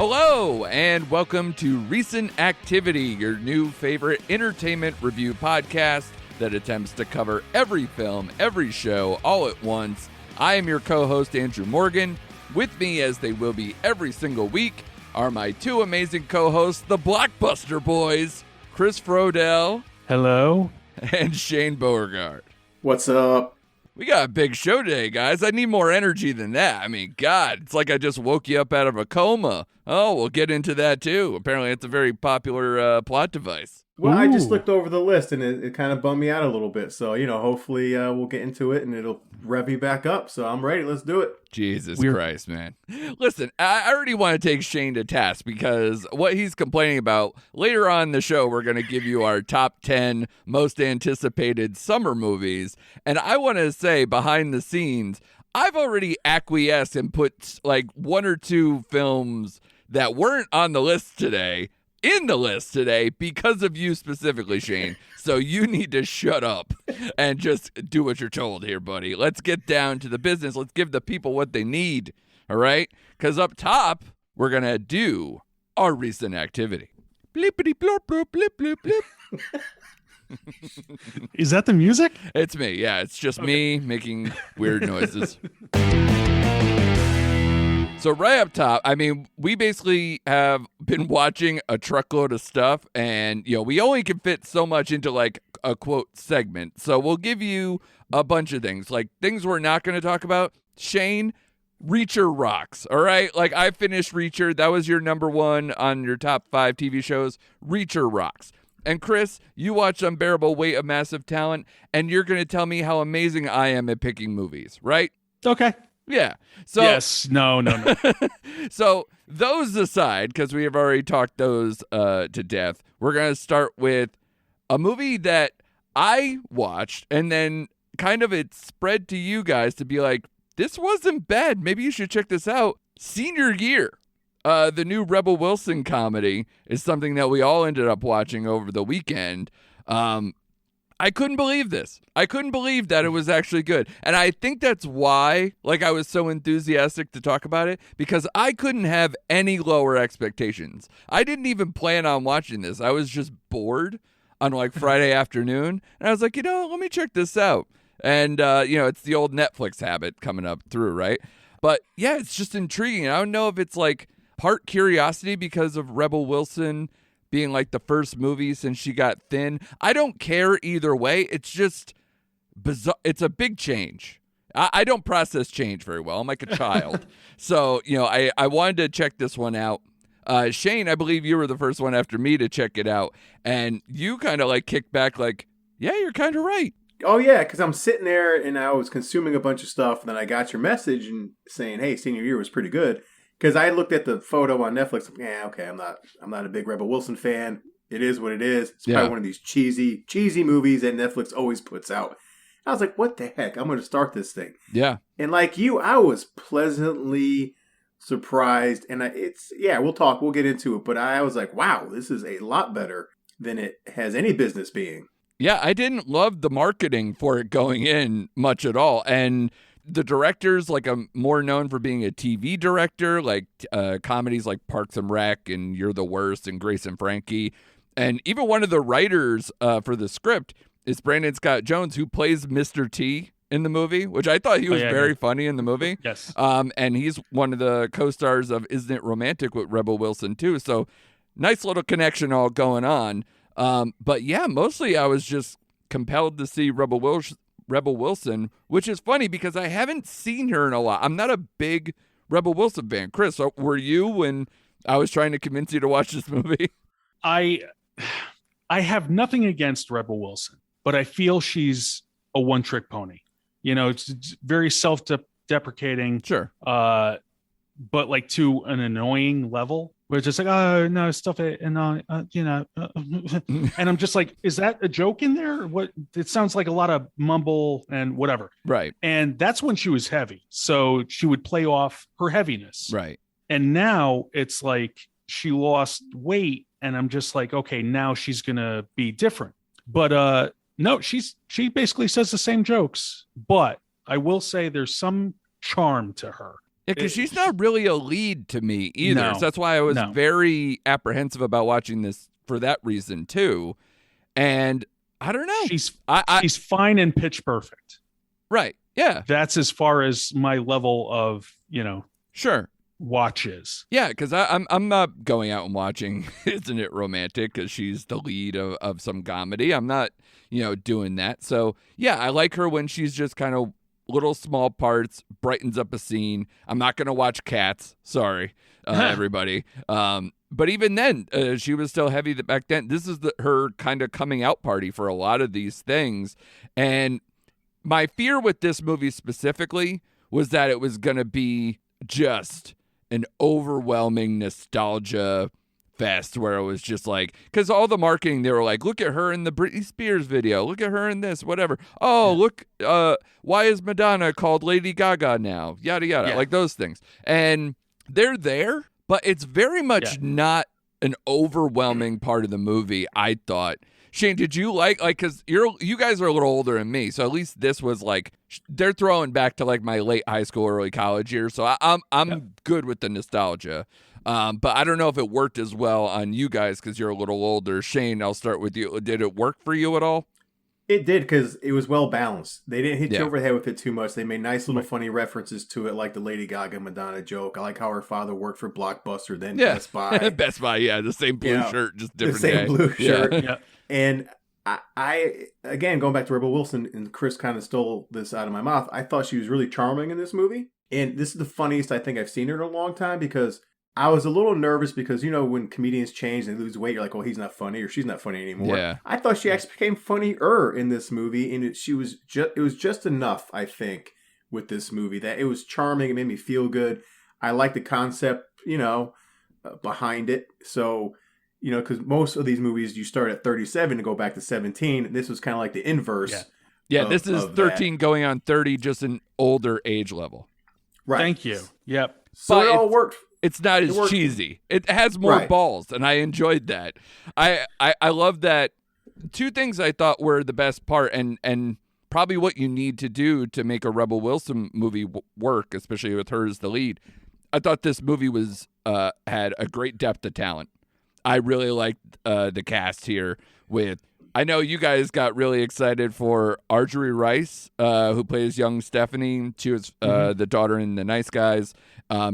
Hello, and welcome to Recent Activity, your new favorite entertainment review podcast that attempts to cover every film, every show, all at once. I am your co-host, Andrew Morgan. With me, as they will be every single week, are my two amazing co-hosts, the Blockbuster Boys, Chris Frodell. Hello. And Shane Beauregard. What's up? We got a big show today, guys. I need more energy than that. I mean, God, it's like I just woke you up out of a coma. Oh, we'll get into that, too. Apparently, it's a very popular plot device. Well, I just looked over the list, and it kind of bummed me out a little bit. So, hopefully we'll get into it, and it'll rev me back up. So I'm ready. Let's do it. Jesus Christ, man. Listen, I already want to take Shane to task because what he's complaining about, later on in the show, we're going to give you our top 10 most anticipated summer movies. And I want to say, behind the scenes, I've already acquiesced and put like one or two films that weren't on the list today in the list today because of you specifically, Shane. So you need to shut up and just do what you're told here, buddy. Let's get down to the business. Let's give the people what they need, all right? Because up top, we're going to do our recent activity. Blippity blop blop blip blip blip. Is that the music? It's me. Yeah, it's just me making weird noises. So right up top, I mean, we basically have been watching a truckload of stuff, and, we only can fit so much into, like, a quote segment. So we'll give you a bunch of things, like things we're not going to talk about. Shane, Reacher rocks, all right? Like, I finished Reacher. That was your number one on your top 5 TV shows. Reacher rocks. And Chris, you watched Unbearable Weight of Massive Talent, and you're going to tell me how amazing I am at picking movies, right? Okay. Yeah. So yes. No. So those aside, because we have already talked those to death, we're going to start with a movie that I watched, and then kind of it spread to you guys to be like, this wasn't bad. Maybe you should check this out. Senior Year. The new Rebel Wilson comedy is something that we all ended up watching over the weekend. I couldn't believe this. I couldn't believe that it was actually good. And I think that's why, I was so enthusiastic to talk about it, because I couldn't have any lower expectations. I didn't even plan on watching this. I was just bored on, Friday afternoon. And I was like, let me check this out. And, it's the old Netflix habit coming up through, right? But, yeah, it's just intriguing. I don't know if it's, part curiosity because of Rebel Wilson being the first movie since she got thin. I don't care either way. It's just bizarre. It's a big change. I don't process change very well. I'm like a child. So, I wanted to check this one out. Shane, I believe you were the first one after me to check it out. And you kind of kicked back yeah, you're kind of right. Oh, yeah, because I'm sitting there and I was consuming a bunch of stuff. And then I got your message and saying, hey, Senior Year was pretty good. Because I looked at the photo on Netflix. Yeah, okay, I'm not a big Rebel Wilson fan. It is what it is. It's probably one of these cheesy movies that Netflix always puts out. I was like, what the heck? I'm going to start this thing. Yeah. And like you, I was pleasantly surprised. And we'll get into it. But I was like, wow, this is a lot better than it has any business being. Yeah, I didn't love the marketing for it going in much at all. And the director's I'm more known for being a TV director, comedies like Parks and Rec and You're the Worst and Grace and Frankie. And even one of the writers for the script is Brandon Scott Jones, who plays Mr. T in the movie, which I thought he was very funny in the movie. Yes. And he's one of the co-stars of Isn't It Romantic with Rebel Wilson, too. So nice little connection all going on. But yeah, mostly I was just compelled to see Rebel Wilson, which is funny because I haven't seen her in a lot. I'm not a big Rebel Wilson fan. Chris, were you when I was trying to convince you to watch this movie? I have nothing against Rebel Wilson, but I feel she's a one-trick pony. It's very self-deprecating. Sure. But to an annoying level. Where it's just oh no, stuff it, and and I'm just like, is that a joke in there? What it sounds like a lot of mumble and whatever. Right. And that's when she was heavy, so she would play off her heaviness. Right. And now it's like she lost weight, and I'm just like, okay, now she's gonna be different. But no, she basically says the same jokes, but I will say there's some charm to her. Yeah, because she's not really a lead to me either. No, So that's why I was no. very apprehensive about watching this for that reason too. And I don't know. She's fine and pitch perfect. Right. Yeah. That's as far as my level of, Sure. watch is. Yeah, because I'm not going out and watching Isn't It Romantic because she's the lead of some comedy. I'm not, doing that. So, yeah, I like her when she's just kind of little small parts, brightens up a scene. I'm not going to watch Cats. Sorry, everybody. But even then, she was still heavy back then. This is her kind of coming out party for a lot of these things. And my fear with this movie specifically was that it was going to be just an overwhelming nostalgia fest where it was just like, because all the marketing, they were like, look at her in the Britney Spears video, look at her in this, whatever. Oh, look, why is Madonna called Lady Gaga now? Yada, yada, like those things. And they're there, but it's very much not an overwhelming part of the movie, I thought. Shane, did you like because you guys are a little older than me, so at least this was like they're throwing back to like my late high school, early college years, so I'm good with the nostalgia. But I don't know if it worked as well on you guys because you're a little older. Shane, I'll start with you. Did it work for you at all? It did because it was well balanced. They didn't hit you over the head with it too much. They made nice little funny references to it, like the Lady Gaga Madonna joke. I like how her father worked for Blockbuster, then Best Buy. Best Buy, the same blue shirt, just different the same blue shirt. Yeah. And I, again, going back to Rebel Wilson, and Chris kind of stole this out of my mouth, I thought she was really charming in this movie. And this is the funniest I think I've seen her in a long time because I was a little nervous because, when comedians change and they lose weight, you're like, oh, he's not funny or she's not funny anymore. Yeah. I thought she actually became funnier in this movie. And it was just enough, I think, with this movie that it was charming. It made me feel good. I like the concept, behind it. So, because most of these movies, you start at 37 to go back to 17. This was kind of like the inverse. Yeah, this is 13 going on 30, just an older age level. Right. Thank you. Yep. So it all worked. It's not as cheesy. It has more balls, and I enjoyed that. I love that. Two things I thought were the best part, and probably what you need to do to make a Rebel Wilson movie work, especially with her as the lead. I thought this movie had a great depth of talent. I really liked the cast here I know you guys got really excited for Arjorie Rice, who plays young Stephanie. She was the daughter in The Nice Guys.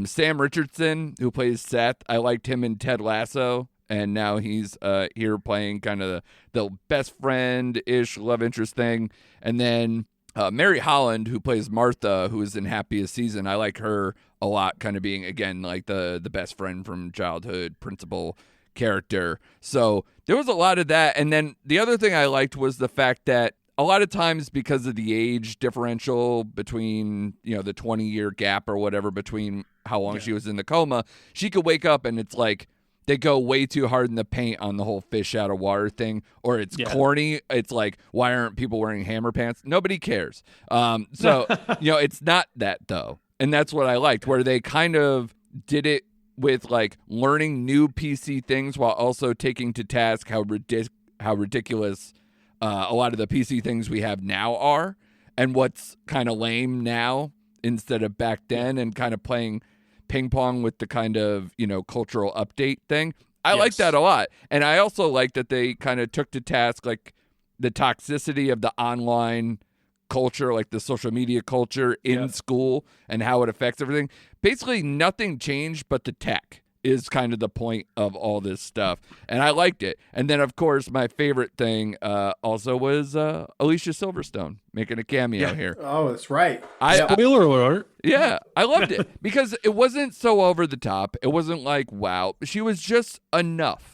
Sam Richardson, who plays Seth. I liked him in Ted Lasso, and now he's here playing kind of the best friend-ish love interest thing. And then Mary Holland, who plays Martha, who is in Happiest Season. I like her a lot, kind of being, again, like the best friend from childhood, principal character. So there was a lot of that. And then the other thing I liked was the fact that a lot of times because of the age differential between, the 20-year gap or whatever between how long she was in the coma, she could wake up and it's like they go way too hard in the paint on the whole fish out of water thing, or it's corny. It's like, why aren't people wearing hammer pants? Nobody cares. So, it's not that though. And that's what I liked, where they kind of did it with like learning new PC things while also taking to task how ridiculous a lot of the PC things we have now are, and what's kind of lame now instead of back then, and kind of playing ping pong with the kind of cultural update thing. I like that a lot, and I also like that they kind of took to task like the toxicity of the online culture, like the social media culture in school and how it affects everything. Basically nothing changed, but the tech is kind of the point of all this stuff. And I liked it. And then, of course, my favorite thing also was Alicia Silverstone making a cameo here. Oh, that's right. Spoiler alert. Yeah, I loved it because it wasn't so over the top. It wasn't like, wow. She was just enough.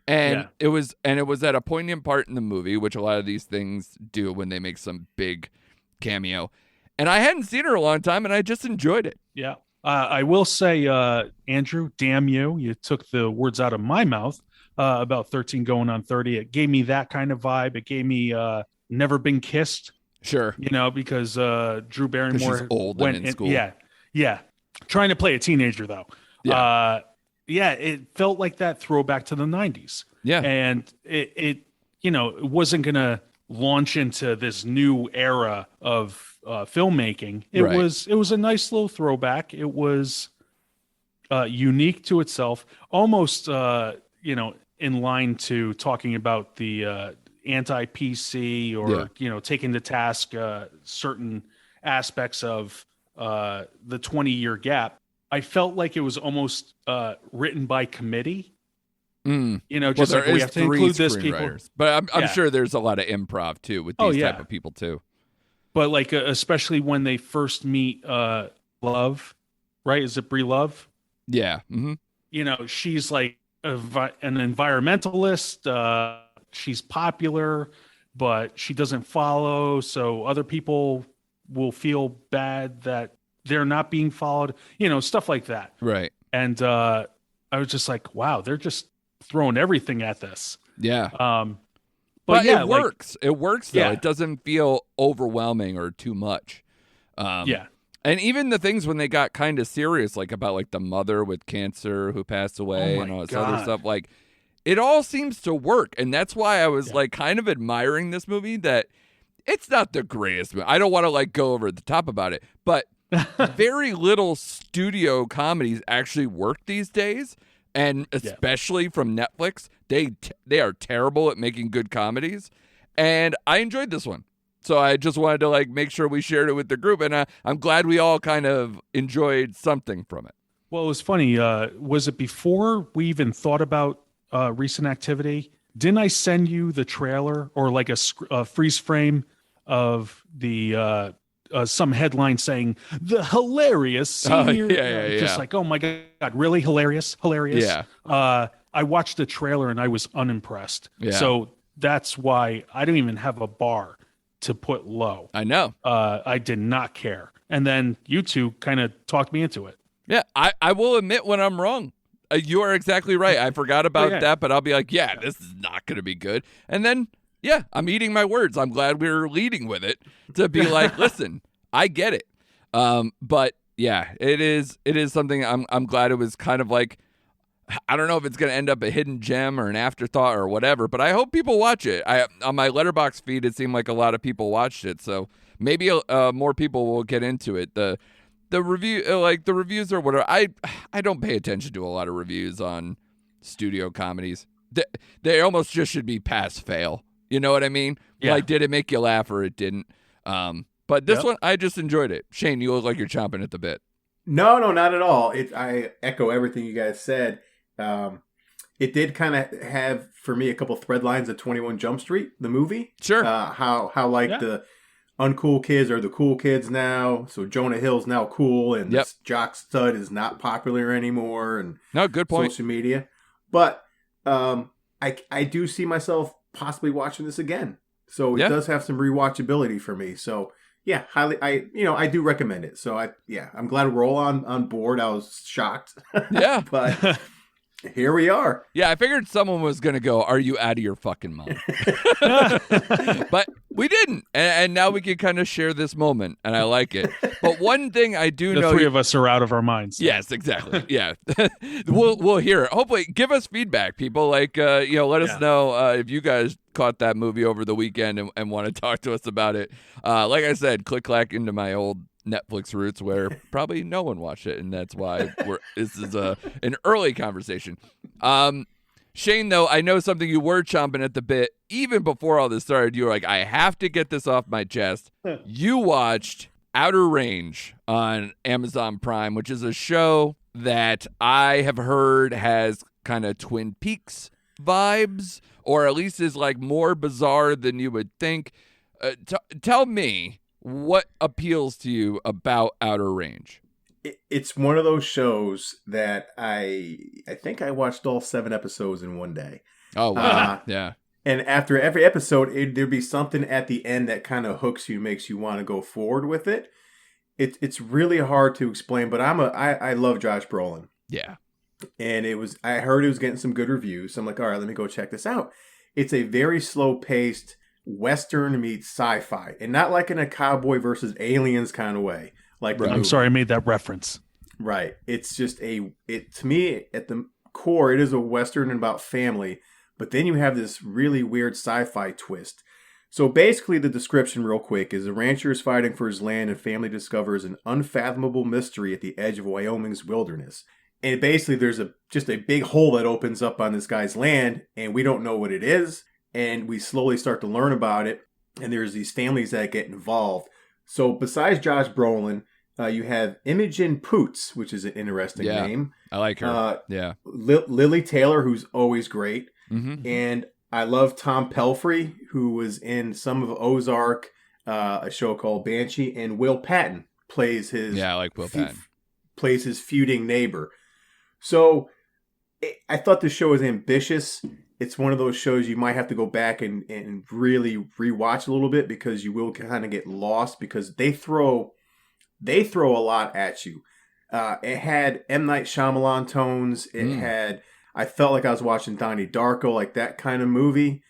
And it was at a poignant part in the movie, which a lot of these things do when they make some big cameo. And I hadn't seen her a long time, and I just enjoyed it. Yeah. I will say, Andrew, damn you. You took the words out of my mouth about 13 going on 30. It gave me that kind of vibe. It gave me Never Been Kissed. Sure. Because Drew Barrymore she's old and in school. Yeah. Trying to play a teenager, though. Yeah. It felt like that throwback to the 90s. Yeah. And it wasn't going to launch into this new era of filmmaking. It Right. was a nice little throwback. It was unique to itself, almost in line to talking about the anti-PC or taking to task certain aspects of the 20-year gap. I felt like it was almost written by committee. Just like we have to include this people. But I'm sure there's a lot of improv too with these type of people too. But like especially when they first meet Love, right? Is it Brie Love? Yeah. Mm-hmm. She's like an environmentalist. She's popular, but she doesn't follow, so other people will feel bad that they're not being followed. Stuff like that. Right. And I was just like, wow, they're just throwing everything at this. Yeah. But yeah, it works. It works though. Yeah. It doesn't feel overwhelming or too much. And even the things when they got kind of serious, like about like the mother with cancer who passed away and all this other stuff, like it all seems to work. And that's why I was like kind of admiring this movie, that it's not the greatest movie. I don't want to like go over the top about it, but very little studio comedies actually work these days. And especially from Netflix, they are terrible at making good comedies. And I enjoyed this one. So I just wanted to like make sure we shared it with the group, and I'm glad we all kind of enjoyed something from it. Well, it was funny. Was it before we even thought about Recent Activity? Didn't I send you the trailer or like a freeze frame of the some headline saying the hilarious senior? Just like, oh my god, really hilarious. Yeah. I watched the trailer and I was unimpressed. Yeah. So that's why I don't even have a bar to put low. I know. I did not care. And then you two kind of talked me into it. Yeah, I will admit when I'm wrong. You are exactly right. I forgot about that, but I'll be like, this is not going to be good. And then, I'm eating my words. I'm glad we were leading with it to be like, listen, I get it. But yeah, it is something I'm glad it was kind of like, I don't know if it's going to end up a hidden gem or an afterthought or whatever, but I hope people watch it. On my Letterboxd feed, it seemed like a lot of people watched it, so maybe more people will get into it. The review, like the reviews or whatever. I don't pay attention to a lot of reviews on studio comedies. They almost just should be pass fail. You know what I mean? Yeah. Like, did it make you laugh or it didn't? But this one, I just enjoyed it. Shane, you look like you're chomping at the bit. No, not at all. I echo everything you guys said. It did kind of have, for me, a couple thread lines of 21 Jump Street, the movie. Sure. How the uncool kids are the cool kids now. So Jonah Hill's now cool, and this jock stud is not popular anymore. And no, good point. Social media. But I do see myself possibly watching this again. So it does have some rewatchability for me. So yeah, I do recommend it. So I'm glad we're all on board. I was shocked. Yeah. But here we are. Yeah, I figured someone was going to go, are you out of your fucking mind? But we didn't. And now we can kind of share this moment, and I like it. But one thing I do know... The three of us are out of our minds. Yes, exactly. Yeah. We'll hear it. Hopefully, give us feedback, people. Like, let us know if you guys caught that movie over the weekend and want to talk to us about it. Like I said, click-clack into my old Netflix roots where probably no one watched it, and that's why this is an early conversation. Shane, though, I know something you were chomping at the bit even before all this started. You were like, I have to get this off my chest. You watched Outer Range on Amazon Prime, which is a show that I have heard has kind of Twin Peaks vibes, or at least is like more bizarre than you would think. Tell me, what appeals to you about Outer Range? It's one of those shows that I think I watched all 7 episodes in one day. Oh, wow. Yeah. And after every episode, there'd be something at the end that kind of hooks you, makes you want to go forward with it. It's really hard to explain, but I love Josh Brolin. Yeah. And I heard it was getting some good reviews. So I'm like, all right, let me go check this out. It's a very slow paced Western meets sci-fi, and not like in a cowboy versus aliens kind of way. Like, I'm sorry, I made that reference. Right. It's just to me, at the core, it is a Western about family, but then you have this really weird sci-fi twist. So basically, the description, real quick, is a rancher is fighting for his land and family discovers an unfathomable mystery at the edge of Wyoming's wilderness. And basically, there's just a big hole that opens up on this guy's land, and we don't know what it is. And we slowly start to learn about it, and there's these families that get involved. So besides Josh Brolin, you have Imogen Poots, which is an interesting name. I like her. Lily Taylor, who's always great. Mm-hmm. And I love Tom Pelphrey, who was in some of Ozark, a show called Banshee, and Will Patton plays his. Yeah, I like Will Patton. Plays his feuding neighbor. So I thought the show was ambitious. It's one of those shows you might have to go back and really rewatch a little bit because you will kind of get lost because they throw a lot at you. It had M. Night Shyamalan tones. It had. I felt like I was watching Donnie Darko, like that kind of movie.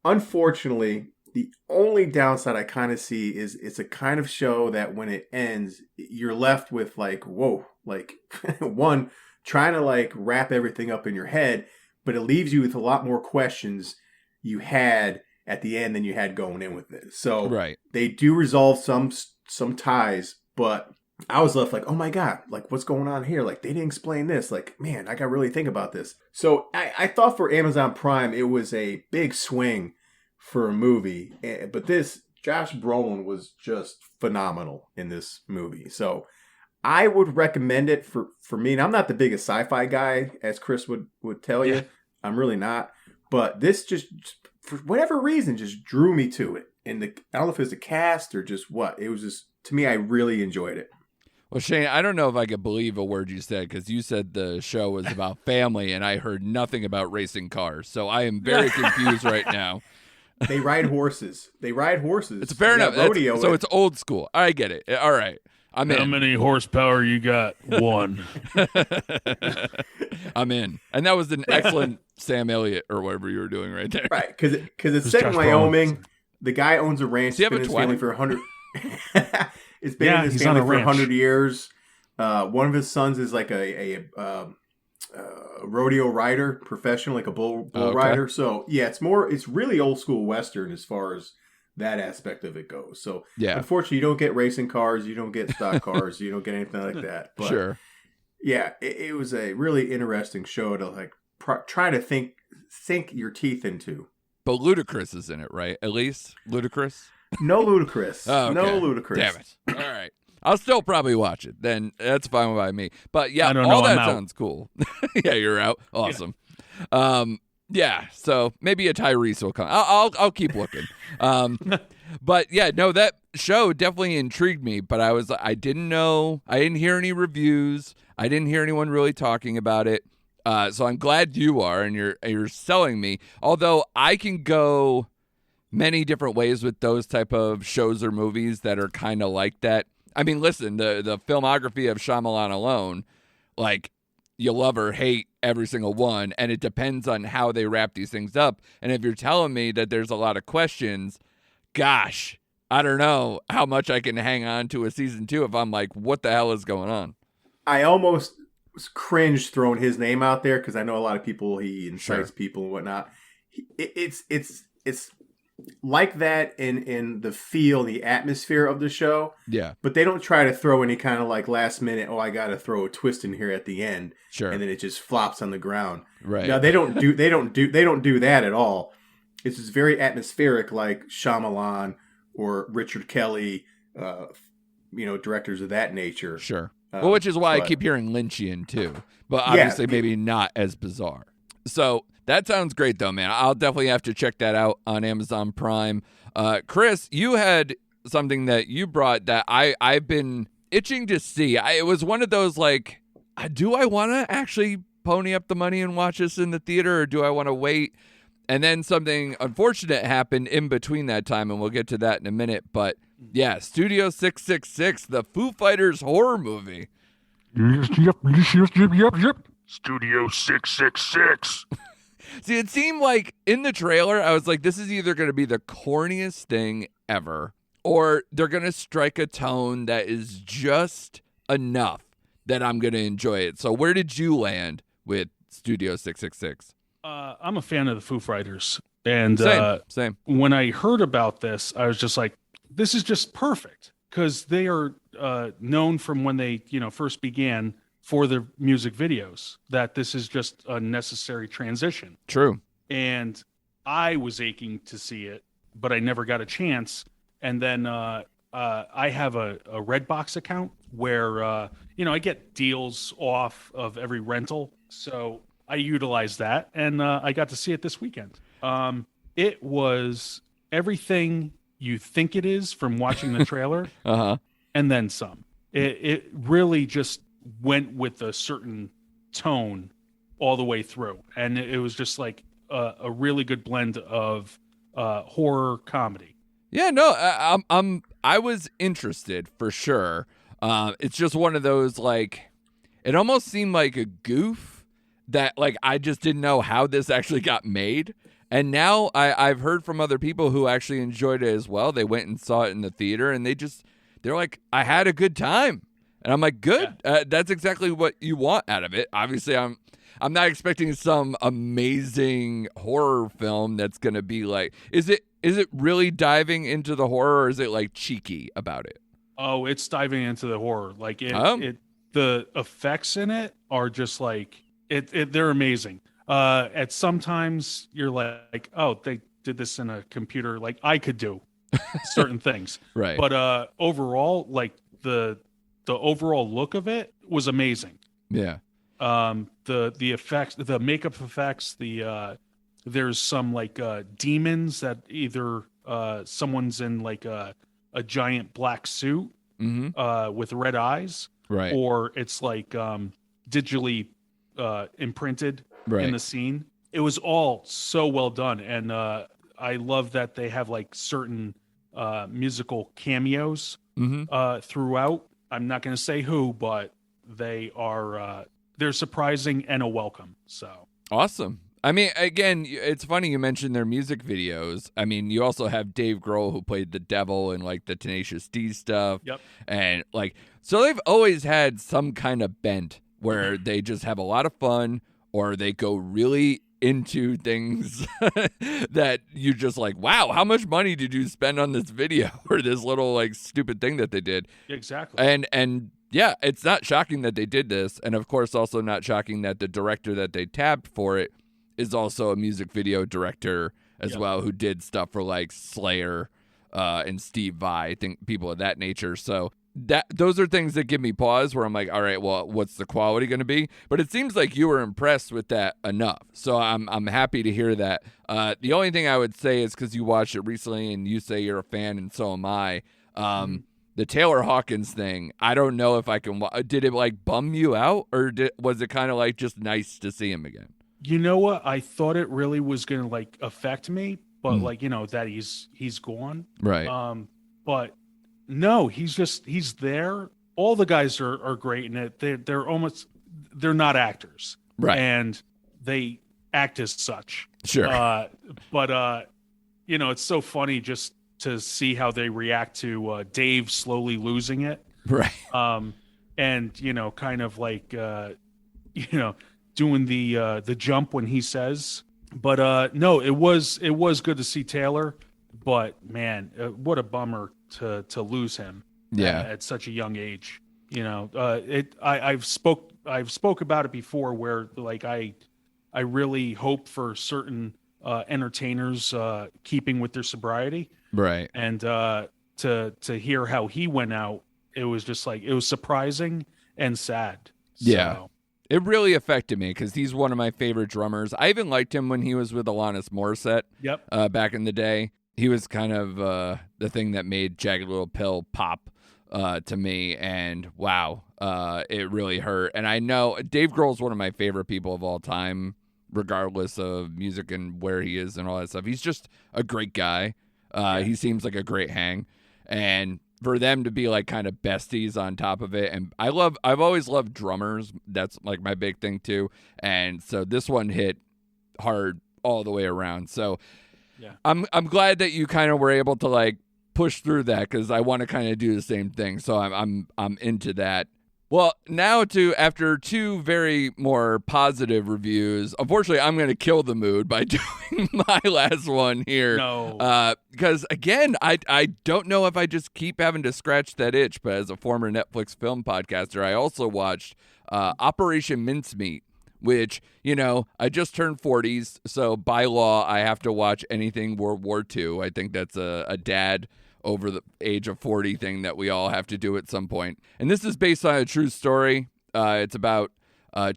Unfortunately, the only downside I kind of see is it's a kind of show that when it ends, you're left with like, whoa, like one, trying to like wrap everything up in your head, but it leaves you with a lot more questions you had at the end than you had going in with it. So they do resolve some ties, but I was left like, oh my God, like what's going on here? Like they didn't explain this. Like, man, I got to really think about this. So I thought for Amazon Prime, it was a big swing for a movie. But this, Josh Brolin was just phenomenal in this movie. So I would recommend it for me. And I'm not the biggest sci-fi guy, as Chris would tell you. I'm really not. But this just, for whatever reason, just drew me to it. And I don't know if it was the cast or just what. It was just, to me, I really enjoyed it. Well, Shane, I don't know if I could believe a word you said because you said the show was about family and I heard nothing about racing cars. So I am very confused right now. They ride horses. It's fair enough. Rodeo. So it's old school. I get it. All right. I'm in. How many horsepower you got? 1. I'm in. And that was an excellent Sam Elliott or whatever you were doing right there. Right. Because it's set in Wyoming. Brolin. The guy owns a ranch. Does he have a his family for 100. It's been in his on family a for ranch. 100 years. One of his sons is like a rodeo rider, professional, like a bull rider. So yeah, it's really old school Western as far as that aspect of it goes. So unfortunately, you don't get racing cars, you don't get stock cars, you don't get anything like that. But sure. Yeah, it was a really interesting show to like try to sink your teeth into. But Ludacris is in it, right? At least Ludacris. No Ludacris. Okay. No Ludacris. Damn it. All right. I'll still probably watch it. Then that's fine by me. But yeah, I don't all know, that I'm out. sounds cool. Yeah, you're out. Awesome. Yeah, so maybe a Tyrese will come. I'll keep looking. But yeah, no, that show definitely intrigued me. But I didn't know. I didn't hear any reviews. I didn't hear anyone really talking about it. So I'm glad you are, and you're selling me. Although I can go many different ways with those type of shows or movies that are kind of like that. I mean, listen, the filmography of Shyamalan alone, like, you love or hate every single one, and it depends on how they wrap these things up. And if you're telling me that there's a lot of questions, gosh, I don't know how much I can hang on to a season 2 if I'm like, what the hell is going on? I almost cringed throwing his name out there because I know a lot of people, he incites people and whatnot. It's like that in the feel, the atmosphere of the show. Yeah. But they don't try to throw any kind of like last minute, I got to throw a twist in here at the end. Sure. And then it just flops on the ground. Right. Now they don't do that at all. It's just very atmospheric, like Shyamalan or Richard Kelly, directors of that nature. Sure. Well, which is why I keep hearing Lynchian too, but obviously maybe not as bizarre. So that sounds great though, man. I'll definitely have to check that out on Amazon Prime. Chris, you had something that you brought that I've been itching to see. It was one of those like, do I want to actually pony up the money and watch this in the theater, or do I want to wait? And then something unfortunate happened in between that time, and we'll get to that in a minute. But yeah, Studio 666, the Foo Fighters horror movie. Yep. Studio 666. See, it seemed like in the trailer, I was like, this is either going to be the corniest thing ever, or they're going to strike a tone that is just enough that I'm going to enjoy it. So where did you land with Studio 666? I'm a fan of the Foo Fighters, and Same. when I heard about this, I was just like, "This is just perfect," because they are known from when they, first began for their music videos. That this is just a necessary transition, True. and I was aching to see it, but I never got a chance. And then I have a Redbox account where I get deals off of every rental, so I utilize that, and I got to see it this weekend. It was everything you think it is from watching the trailer, and then some. It really just went with a certain tone all the way through, and it was just like a really good blend of horror comedy. Yeah, no, I was interested for sure. It's just one of those, like, it almost seemed like a goof that, like, I just didn't know how this actually got made. And now I've heard from other people who actually enjoyed it as well. They went and saw it in the theater, and they're like, I had a good time. And I'm like, good. Yeah. That's exactly what you want out of it. Obviously, I'm not expecting some amazing horror film that's going to be like, is it really diving into the horror, or is it like cheeky about it? Oh, it's diving into the horror. Like the effects in it are just like they're amazing. At sometimes you're like, oh, they did this in a computer. Like I could do certain things, Right? But overall, like the overall look of it was amazing. Yeah. The effects, the makeup effects, there's some like demons that either someone's in like a giant black suit with red eyes, right, or it's like digitally imprinted in the scene. It was all so well done, and I love that they have like certain musical cameos throughout. I'm not going to say who, but they are they're surprising and a welcome. So awesome. I mean, again, it's funny you mentioned their music videos. I mean, you also have Dave Grohl, who played the devil in like the Tenacious D stuff. Yep. And like, so they've always had some kind of bent where they just have a lot of fun, or they go really into things that you just like, wow, how much money did you spend on this video or this little like stupid thing that they did? Exactly. And yeah, it's not shocking that they did this. And of course, also not shocking that the director that they tabbed for it is also a music video director as well, who did stuff for like Slayer and Steve Vai, I think people of that nature. So those are things that give me pause where I'm like, all right, well, what's the quality going to be? But it seems like you were impressed with that enough. So I'm happy to hear that. The only thing I would say is, because you watched it recently and you say you're a fan and so am I, the Taylor Hawkins thing, I don't know if I can. Did it like bum you out, or was it kind of like just nice to see him again? You know what? I thought it really was going to like affect me, but like, that he's gone. Right. But no, he's there. All the guys are great in it. They're not actors. Right. And they act as such. Sure. But it's so funny just to see how they react to Dave slowly losing it. Right. And kind of like doing the jump when he says. But no, it was good to see Taylor, but man, what a bummer to lose him at such a young age. I've spoke about it before, where like I really hope for certain entertainers keeping with their sobriety. Right. And to hear how he went out, it was just like, it was surprising and sad. Yeah. It really affected me because he's one of my favorite drummers. I even liked him when he was with Alanis Morissette. Yep. Back in the day. He was kind of the thing that made Jagged Little Pill pop to me. And wow, it really hurt. And I know Dave Grohl is one of my favorite people of all time, regardless of music and where he is and all that stuff. He's just a great guy. He seems like a great hang. And for them to be like kind of besties on top of it. And I've always loved drummers. That's like my big thing too. And so this one hit hard all the way around. So yeah, I'm glad that you kind of were able to like push through that, because I want to kind of do the same thing. So I'm into that. Well, now after two very more positive reviews, unfortunately, I'm going to kill the mood by doing my last one here. No. Because, again, I don't know if I just keep having to scratch that itch, but as a former Netflix film podcaster, I also watched Operation Mincemeat, which, I just turned 40s, so by law, I have to watch anything World War II. I think that's a dad over the age of 40 thing that we all have to do at some point. And this is based on a true story. It's about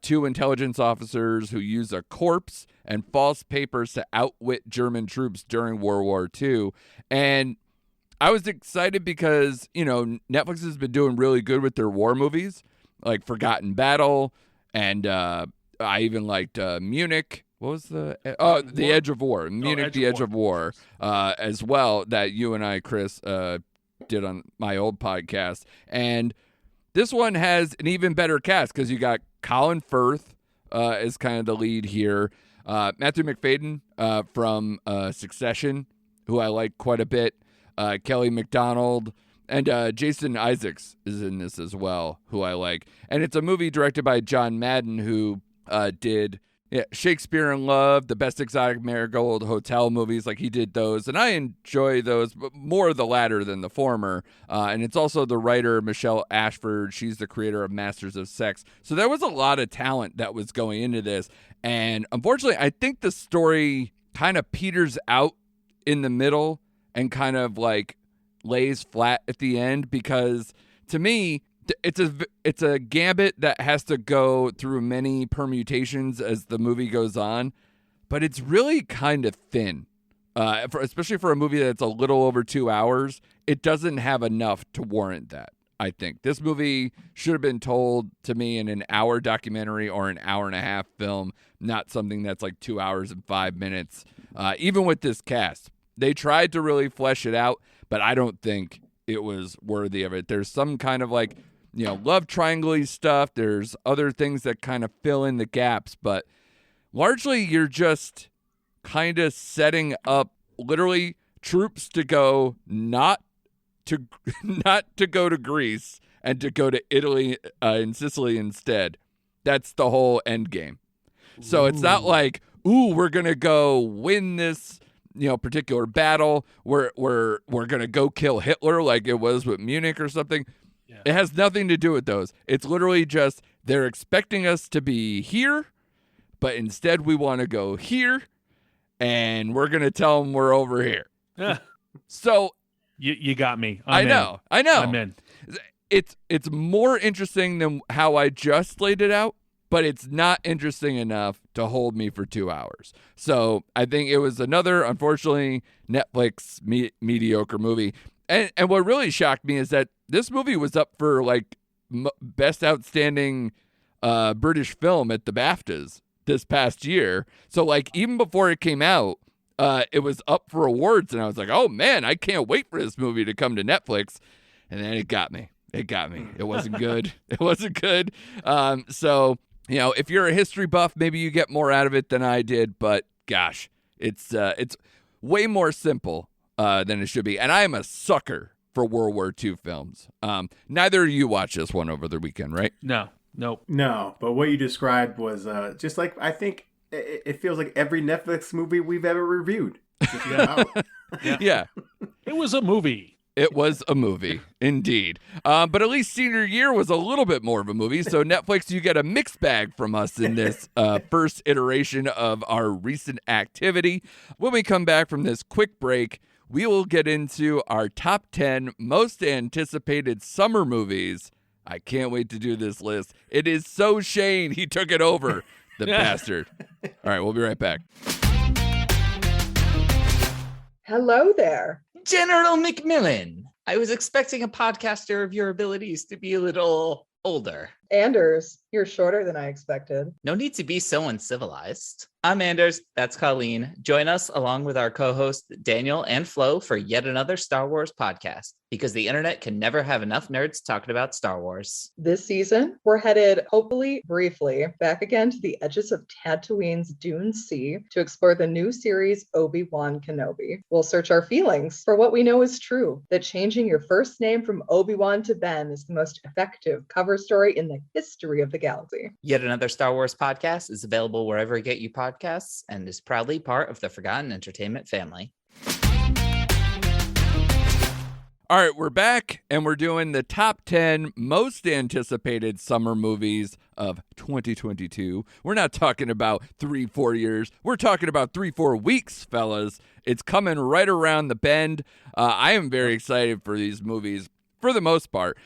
two intelligence officers who use a corpse and false papers to outwit German troops during World War II. And I was excited because, Netflix has been doing really good with their war movies, like Forgotten Battle, and I even liked Munich. What was the Edge of War? Munich, The Edge of War, as well, that you and I, Chris, did on my old podcast. And this one has an even better cast because you got Colin Firth as kind of the lead here. Matthew McFadden from Succession, who I like quite a bit. Kelly MacDonald. And Jason Isaacs is in this as well, who I like. And it's a movie directed by John Madden, who did... Yeah, Shakespeare in Love, the Best Exotic Marigold Hotel movies, like he did those. And I enjoy those, but more the latter than the former. And it's also the writer, Michelle Ashford. She's the creator of Masters of Sex. So there was a lot of talent that was going into this. And unfortunately, I think the story kind of peters out in the middle and kind of like lays flat at the end because to me, it's a gambit that has to go through many permutations as the movie goes on, but it's really kind of thin, especially for a movie that's a little over 2 hours. It doesn't have enough to warrant that. I think this movie should have been told to me in an hour documentary or an hour and a half film, not something that's like 2 hours and 5 minutes. Even with this cast, they tried to really flesh it out, but I don't think it was worthy of it. There's some kind of like, love triangle-y stuff. There's other things that kind of fill in the gaps, but largely you're just kind of setting up literally troops to go not to go to Greece and to go to Italy and Sicily instead. That's the whole end game. So it's not like, we're going to go win this, particular battle. We're going to go kill Hitler like it was with Munich or something. Yeah. It has nothing to do with those. It's literally just they're expecting us to be here, but instead we want to go here, and we're going to tell them we're over here. Yeah. So you got me. I know. I'm in. It's more interesting than how I just laid it out, but it's not interesting enough to hold me for 2 hours. So I think it was another, unfortunately, Netflix mediocre movie. And what really shocked me is that this movie was up for like best outstanding British film at the BAFTAs this past year. So like even before it came out, it was up for awards, and I was like, oh man, I can't wait for this movie to come to Netflix. And then it got me. It wasn't good. So if you're a history buff, maybe you get more out of it than I did. But gosh, it's way more simple than it should be. And I am a sucker for World War II films. Neither of you watched this one over the weekend, right? No, nope. No, but what you described was just like, I think it feels like every Netflix movie we've ever reviewed. Yeah. It was a movie. It was a movie, indeed. But at least senior year was a little bit more of a movie. So Netflix, you get a mixed bag from us in this first iteration of our recent activity. When we come back from this quick break, we will get into our top 10 most anticipated summer movies. I can't wait to do this list. It is so Shane. He took it over, the bastard. All right, we'll be right back. Hello there. General McMillan. I was expecting a podcaster of your abilities to be a little older. Anders, you're shorter than I expected. No need to be so uncivilized. I'm Anders, that's Colin. Join us along with our co-hosts Daniel and Flo for yet another Star Wars podcast, because the internet can never have enough nerds talking about Star Wars. This season, we're headed, hopefully briefly, back again to the edges of Tatooine's Dune Sea to explore the new series Obi-Wan Kenobi. We'll search our feelings for what we know is true, that changing your first name from Obi-Wan to Ben is the most effective cover story in the history of the galaxy. Yet another Star Wars podcast is available wherever you get you podcasts and is proudly part of the Forgotten Entertainment family. All right, we're back, and we're doing the top 10 most anticipated summer movies of 2022. We're not talking about 3-4 years. We're talking about 3-4 weeks, fellas. It's coming right around the bend. I am very excited for these movies for the most part.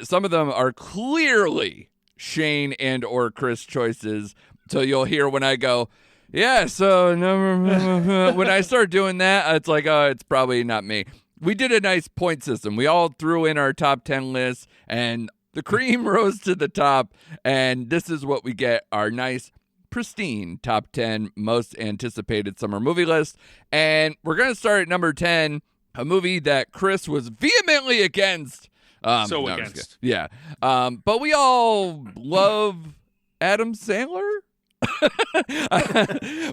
Some of them are clearly Shane and or Chris choices. So you'll hear when I go, yeah, so when I start doing that, it's like, oh, it's probably not me. We did a nice point system. We all threw in our top 10 lists, and the cream rose to the top, and this is what we get, our nice, pristine top 10 most anticipated summer movie list. And we're going to start at number 10, a movie that Chris was vehemently against. Against. Yeah. But we all love Adam Sandler.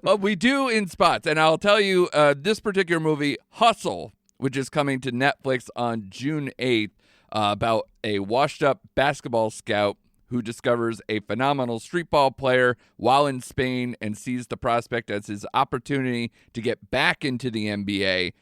Well, we do in spots. And I'll tell you, this particular movie, Hustle, which is coming to Netflix on June 8th, about a washed-up basketball scout who discovers a phenomenal street ball player while in Spain and sees the prospect as his opportunity to get back into the NBA.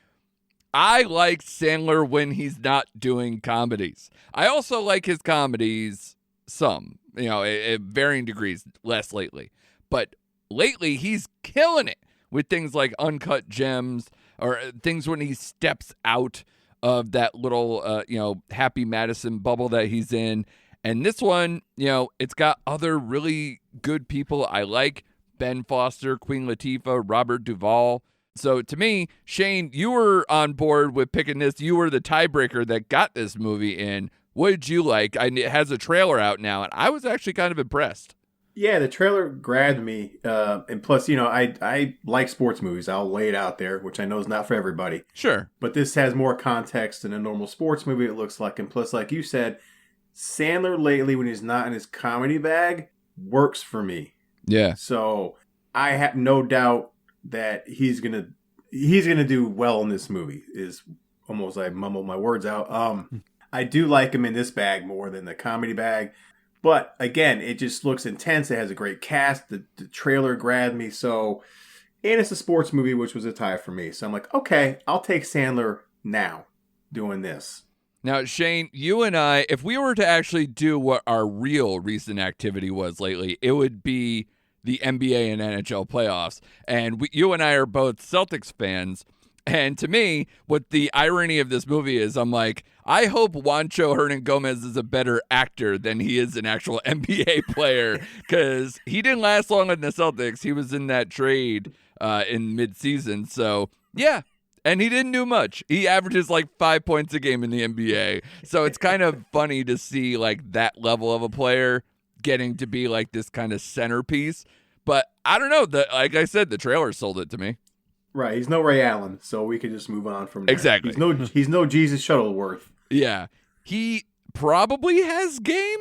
I like Sandler when he's not doing comedies. I also like his comedies some, at varying degrees, less lately. But lately, he's killing it with things like Uncut Gems or things when he steps out of that little, Happy Madison bubble that he's in. And this one, it's got other really good people I like. Ben Foster, Queen Latifah, Robert Duvall. So to me, Shane, you were on board with picking this. You were the tiebreaker that got this movie in. What did you like? It has a trailer out now, and I was actually kind of impressed. Yeah, the trailer grabbed me. And plus, I like sports movies. I'll lay it out there, which I know is not for everybody. Sure. But this has more context than a normal sports movie, it looks like. And plus, like you said, Sandler lately, when he's not in his comedy bag, works for me. Yeah. So I have no doubt that he's gonna do well in this movie. Is almost I mumbled my words out. I do like him in this bag more than the comedy bag, but again, it just looks intense. It has a great cast. The trailer grabbed me. So, and it's a sports movie, which was a tie for me. So I'm like, okay, I'll take Sandler now doing this. Now, Shane, you and I, if we were to actually do what our real recent activity was lately, it would be the NBA and NHL playoffs. And you and I are both Celtics fans. And to me, what the irony of this movie is, I'm like, I hope Juancho Hernan-Gomez is a better actor than he is an actual NBA player, because he didn't last long in the Celtics. He was in that trade in midseason. So, yeah. And he didn't do much. He averages like 5 points a game in the NBA. So it's kind of funny to see like that level of a player getting to be like this kind of centerpiece. But I don't know. Like I said, the trailer sold it to me. Right. He's no Ray Allen, so we could just move on from there. Exactly. He's no Jesus Shuttleworth. Yeah. He probably has game,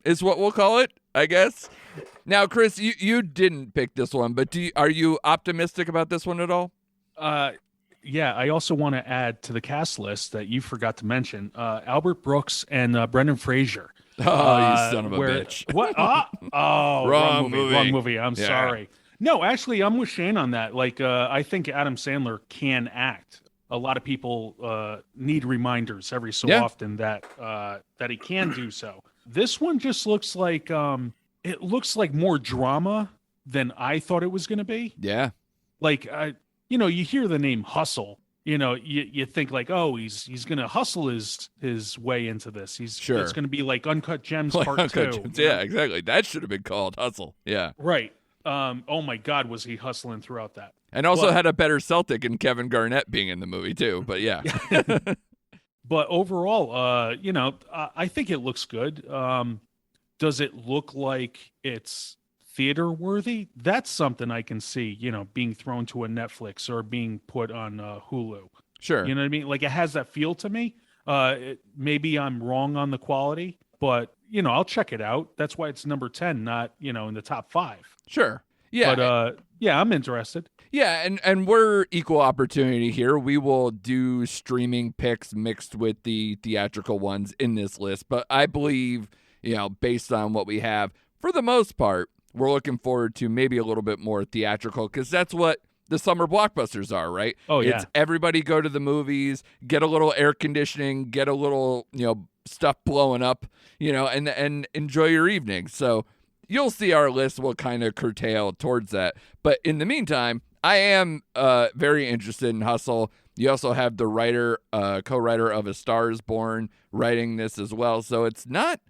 is what we'll call it, I guess. Now, Chris, you didn't pick this one, but are you optimistic about this one at all? Yeah, I also want to add to the cast list that you forgot to mention Albert Brooks and Brendan Fraser. Oh, you son of a bitch. What? Wrong movie. I'm sorry. No, actually, I'm with Shane on that. Like, I think Adam Sandler can act. A lot of people need reminders every so often that he can do so. This one just looks like it looks like more drama than I thought it was going to be. Yeah. Like, you hear the name Hustle. You think like, oh, he's going to hustle his way into this. It's going to be like Uncut Gems Part 2. Yeah, exactly. That should have been called Hustle. Yeah. Right. Oh my God, was he hustling throughout that? And also had a better Celtic in Kevin Garnett being in the movie too. But yeah. But overall, I think it looks good. does it look like it's theater worthy? That's something I can see, being thrown to a Netflix or being put on Hulu. Sure. You know what I mean? Like, it has that feel to me. Maybe I'm wrong on the quality, but I'll check it out. That's why it's number 10, not in the top 5. Sure. Yeah. But yeah, I'm interested. Yeah, and we're equal opportunity here. We will do streaming picks mixed with the theatrical ones in this list, but I believe, based on what we have, for the most part, we're looking forward to maybe a little bit more theatrical, because that's what the summer blockbusters are, right? Oh, yeah. It's everybody go to the movies, get a little air conditioning, get a little, stuff blowing up, and enjoy your evening. So you'll see our list will kind of curtail towards that. But in the meantime, I am very interested in Hustle. You also have the writer, co-writer of A Star Is Born writing this as well. So it's not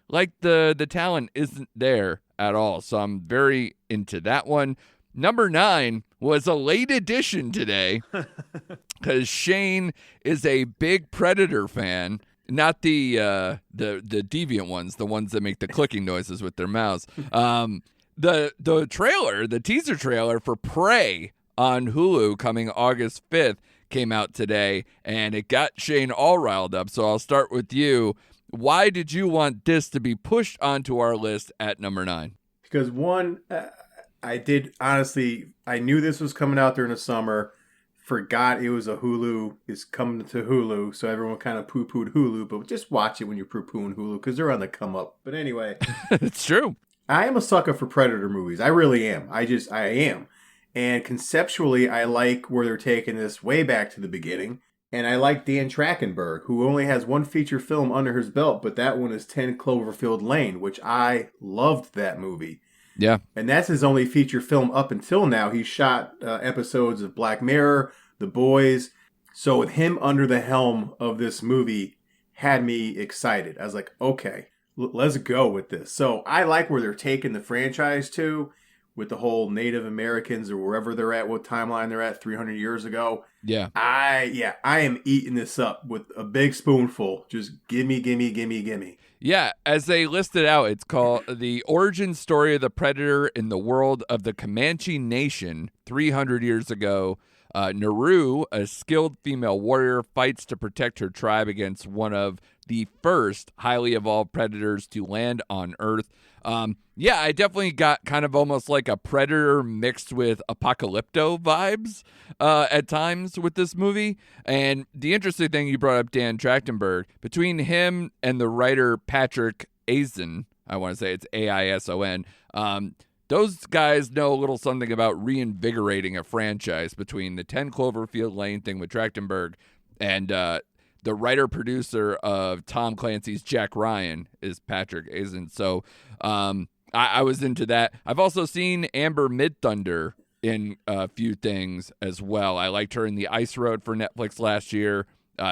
like the talent isn't there at all. So I'm very into that one. Number 9 was a late edition today because Shane is a big Predator fan. Not the deviant ones, the ones that make the clicking noises with their mouths. The trailer, the teaser trailer for Prey on Hulu coming August 5th came out today, and it got Shane all riled up. So I'll start with you. Why did you want this to be pushed onto our list at number 9? Because one, I knew this was coming out during the summer. Forgot it was is coming to Hulu, so everyone kind of poo-pooed Hulu, but just watch it when you're poo-pooing Hulu, because they're on the come up. But anyway. It's true. I am a sucker for Predator movies. I really am. I am. And conceptually, I like where they're taking this way back to the beginning. And I like Dan Trachtenberg, who only has one feature film under his belt, but that one is 10 Cloverfield Lane, which I loved that movie. Yeah. And that's his only feature film up until now. He shot episodes of Black Mirror, The Boys. So with him under the helm of this movie had me excited. I was like, okay, let's go with this. So I like where they're taking the franchise to with the whole Native Americans or wherever they're at, what timeline they're at 300 years ago. Yeah. I am eating this up with a big spoonful. Just gimme. Yeah, as they listed out, it's called The Origin Story of the Predator in the World of the Comanche Nation 300 years ago. Naru, a skilled female warrior, fights to protect her tribe against one of the first highly evolved predators to land on Earth. Yeah, I definitely got kind of almost like a Predator mixed with Apocalypto vibes at times with this movie. And the interesting thing, you brought up Dan Trachtenberg, between him and the writer Patrick Aison, I want to say it's Aison, those guys know a little something about reinvigorating a franchise, between the 10 Cloverfield Lane thing with Trachtenberg and the writer-producer of Tom Clancy's Jack Ryan is Patrick Aison. So I was into that. I've also seen Amber Midthunder in a few things as well. I liked her in The Ice Road for Netflix last year.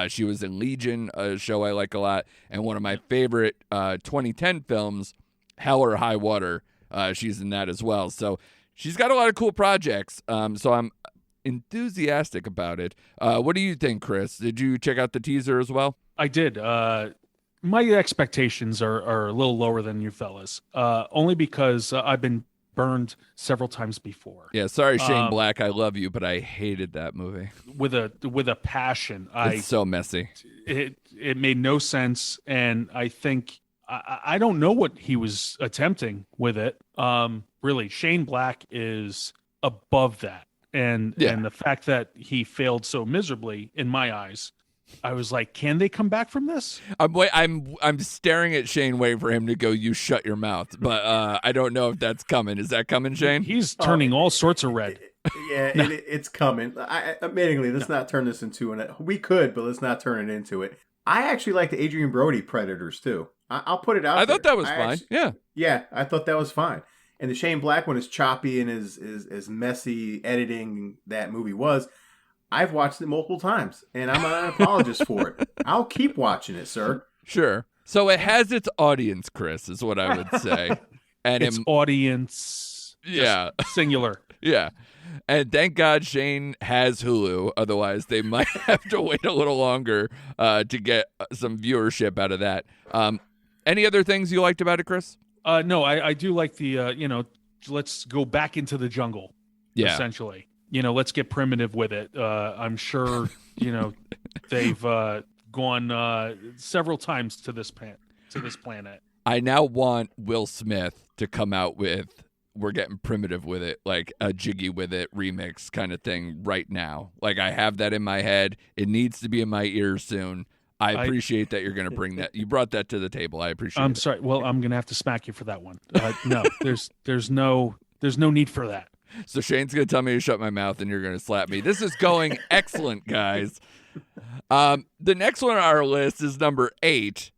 She was in Legion, a show I like a lot. And one of my favorite 2010 films, Hell or High Water. She's in that as well. So she's got a lot of cool projects. So I'm enthusiastic about it. What do you think, Chris? Did you check out the teaser as well? I did. My expectations are a little lower than you fellas, only because I've been burned several times before. Yeah, sorry, Shane Black. I love you, but I hated that movie with a passion. It's so messy. It made no sense, and I think I don't know what he was attempting with it. Really, Shane Black is above that, and the fact that he failed so miserably in my eyes, I was like, can they come back from this? I'm staring at Shane, waiting for him to go, "You shut your mouth," but I don't know if that's coming. Is that coming, Shane? He's turning all sorts of red. It's coming. Admittingly, let's not turn this into we could, but let's not turn it into it. I actually like the Adrian Brody Predators too. I'll put it out there. I thought that was fine. Yeah, I thought that was fine. And the Shane Black one is choppy and is messy editing that movie was. I've watched it multiple times, and I'm not an apologist for it. I'll keep watching it, sir. Sure. So it has its audience, Chris, is what I would say. And its audience, singular. Yeah. And thank God Shane has Hulu. Otherwise, they might have to wait a little longer to get some viewership out of that. Any other things you liked about it, Chris? No, I do like the let's go back into the jungle. Yeah. Essentially, let's get primitive with it. I'm sure they've gone several times to this planet. I now want Will Smith to come out with "We're Getting Primitive with It," like a Jiggy with It remix kind of thing right now. Like, I have that in my head. It needs to be in my ears soon. I appreciate that you're going to bring that. You brought that to the table. I appreciate it. I'm sorry. Well, I'm going to have to smack you for that one. No, there's no need for that. So Shane's going to tell me to shut my mouth, and you're going to slap me. This is going excellent, guys. The next one on our list is number 8,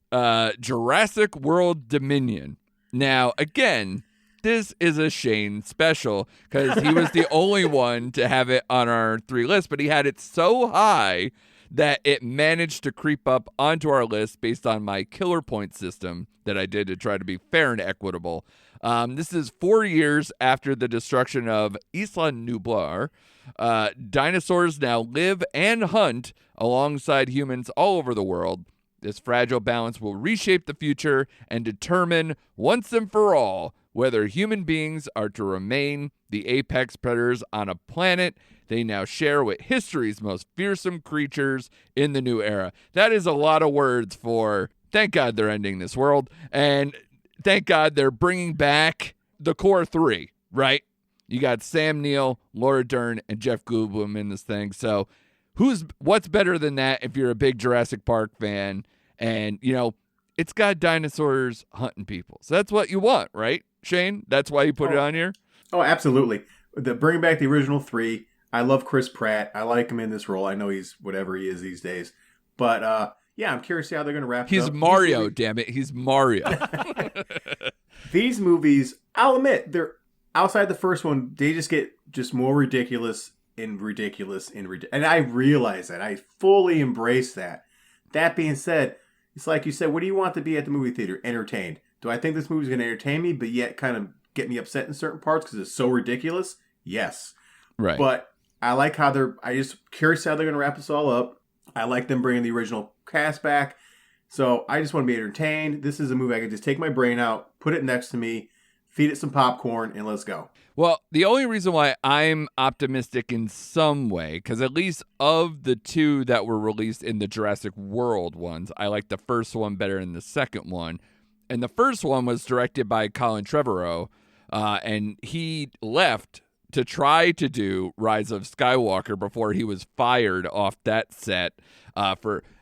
Jurassic World Dominion. Now, again, this is a Shane special because he was the only one to have it on our 3 list, but he had it so high that it managed to creep up onto our list based on my killer point system that I did to try to be fair and equitable. This is 4 years after the destruction of Isla Nublar. Dinosaurs now live and hunt alongside humans all over the world. This fragile balance will reshape the future and determine once and for all whether human beings are to remain the apex predators on a planet they now share with history's most fearsome creatures in the new era. That is a lot of words for thank God they're ending this world, and thank God they're bringing back the core 3, right? You got Sam Neill, Laura Dern, and Jeff Goldblum in this thing. So what's better than that if you're a big Jurassic Park fan? And, it's got dinosaurs hunting people. So that's what you want, right, Shane? That's why you put it on here? Oh, absolutely. Bringing back the original 3. I love Chris Pratt. I like him in this role. I know he's whatever he is these days. But, yeah, I'm curious to see how they're going to wrap it up. He's Mario, damn it. He's Mario. These movies, I'll admit, they're outside the first one, they just get more ridiculous. And I realize that. I fully embrace that. That being said, it's like you said, what do you want to be at the movie theater? Entertained. Do I think this movie's going to entertain me, but yet kind of get me upset in certain parts because it's so ridiculous? Yes. Right. But I like how I just curious how they're going to wrap this all up. I like them bringing the original cast back. So I just want to be entertained. This is a movie I can just take my brain out, put it next to me, feed it some popcorn, and let's go. Well, the only reason why I'm optimistic in some way, because at least of the 2 that were released in the Jurassic World ones, I like the first one better than the second one. And the first one was directed by Colin Trevorrow, and he left to try to do Rise of Skywalker before he was fired off that set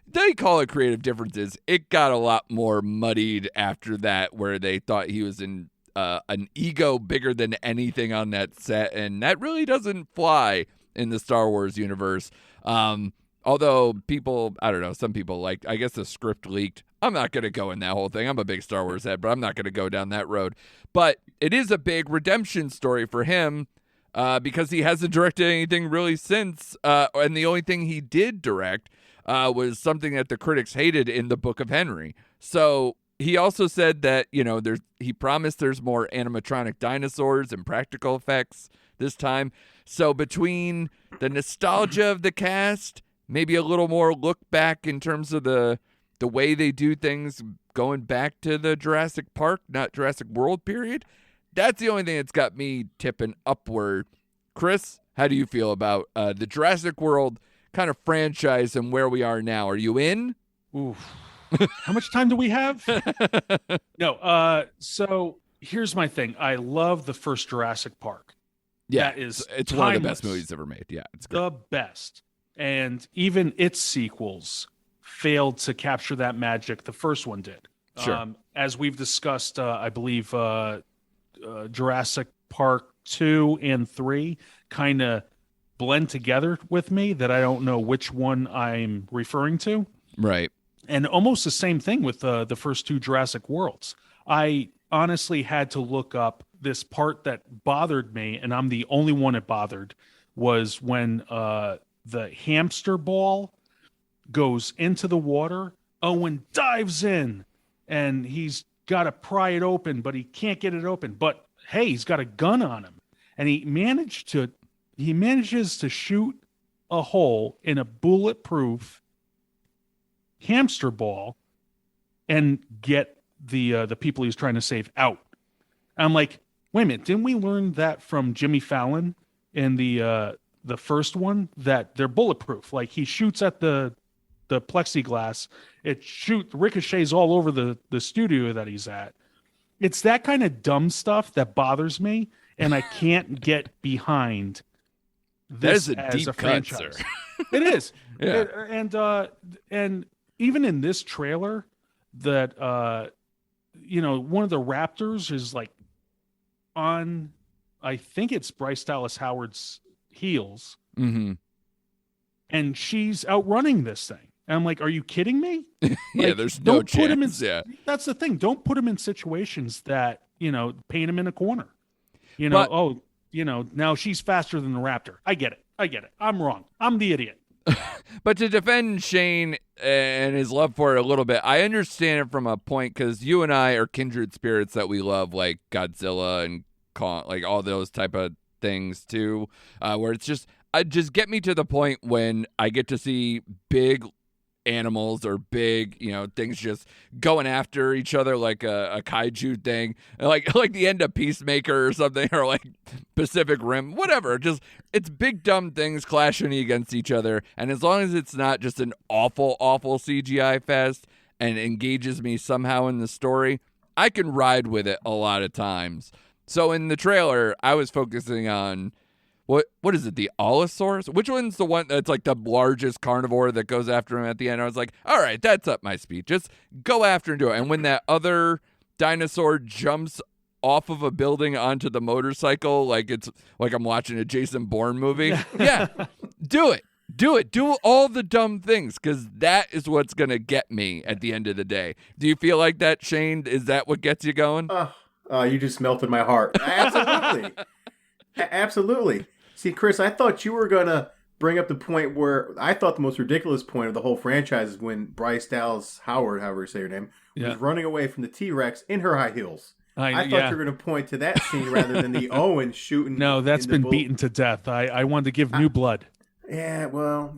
they call it creative differences. It got a lot more muddied after that, where they thought he was in an ego bigger than anything on that set, and that really doesn't fly in the Star Wars universe. Although people, I don't know, some people I guess the script leaked. I'm not going to go in that whole thing. I'm a big Star Wars head, but I'm not going to go down that road. But it is a big redemption story for him because he hasn't directed anything really since, and the only thing he did direct was something that the critics hated in the Book of Henry. So he also said that, he promised there's more animatronic dinosaurs and practical effects this time. So between the nostalgia of the cast, maybe a little more look back in terms of the way they do things going back to the Jurassic Park, not Jurassic World period, that's the only thing that's got me tipping upward. Chris, how do you feel about the Jurassic World kind of franchise and where we are now? Are you in? Oof. How much time do we have? No. So here's my thing. I love the first Jurassic Park. Yeah, that is it's timeless. One of the best movies ever made. Yeah, it's great. The best. And even its sequels failed to capture that magic the first one did. Sure. As we've discussed, I believe Jurassic Park 2 and 3 kind of blend together with me, that I don't know which one I'm referring to. Right. And almost the same thing with the first 2 Jurassic Worlds. I honestly had to look up this part that bothered me, and I'm the only one it bothered, was when the hamster ball goes into the water. Owen dives in, and he's got to pry it open, but he can't get it open. But hey, he's got a gun on him, and he manages to shoot a hole in a bulletproof hamster ball and get the people he's trying to save out I'm like, wait a minute, didn't we learn that from Jimmy Fallon in the first one, that they're bulletproof? Like, he shoots at the plexiglass, it ricochets all over the studio that he's at. It's that kind of dumb stuff that bothers me, and I can't get behind this as a franchise. It is. Yeah. And even in this trailer, that one of the Raptors is like on, I think it's Bryce Dallas Howard's heels, Mm-hmm. and she's outrunning this thing. And I'm like, are you kidding me? Yeah, there's no chance. That's the thing. Don't put him in situations that, paint him in a corner. Now she's faster than the Raptor. I get it. I'm wrong. I'm the idiot. But to defend Shane and his love for it a little bit, I understand it from a point, because you and I are kindred spirits that we love, like Godzilla and like all those type of things too, where it's just get me to the point when I get to see big animals or big, things just going after each other like a kaiju thing, like the end of Peacemaker or something, or like Pacific Rim, whatever. Just, it's big dumb things clashing against each other, and as long as it's not just an awful CGI fest and engages me somehow in the story, I can ride with it a lot of times. So in the trailer, I was focusing on what is it, the Allosaurus? Which one's the one that's like the largest carnivore that goes after him at the end? I was like, all right, that's up my speed. Just go after and do it. And when that other dinosaur jumps off of a building onto the motorcycle, like it's like I'm watching a Jason Bourne movie. Yeah, do it. Do all the dumb things, because that is what's going to get me at the end of the day. Do you feel like that, Shane? Is that what gets you going? You just melted my heart. Absolutely. Absolutely. See, Chris, I thought you were going to bring up the point where I thought the most ridiculous point of the whole franchise is when Bryce Dallas Howard, however you say her name, was running away from the T-Rex in her high heels. I thought you were going to point to that scene rather than the Owen shooting. No, that's been beaten to death. I wanted to give new blood. Yeah, well,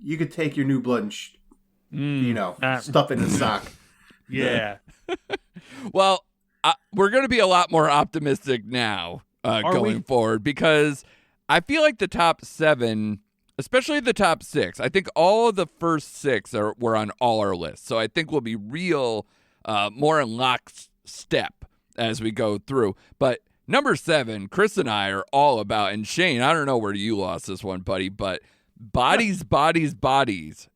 you could take your new blood and, stuff it in the sock. Yeah. Well, we're going to be a lot more optimistic now going forward, because I feel like the top 7, especially the top 6, I think all of the first 6 were on all our lists. So I think we'll be more in lockstep as we go through. But number 7, Chris and I are all about, and Shane, I don't know where you lost this one, buddy, but Bodies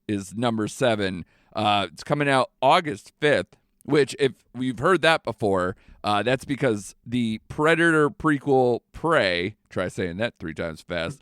is number 7. It's coming out August 5th, which, if we've heard that before, that's because the Predator prequel Prey, try saying that 3 times fast,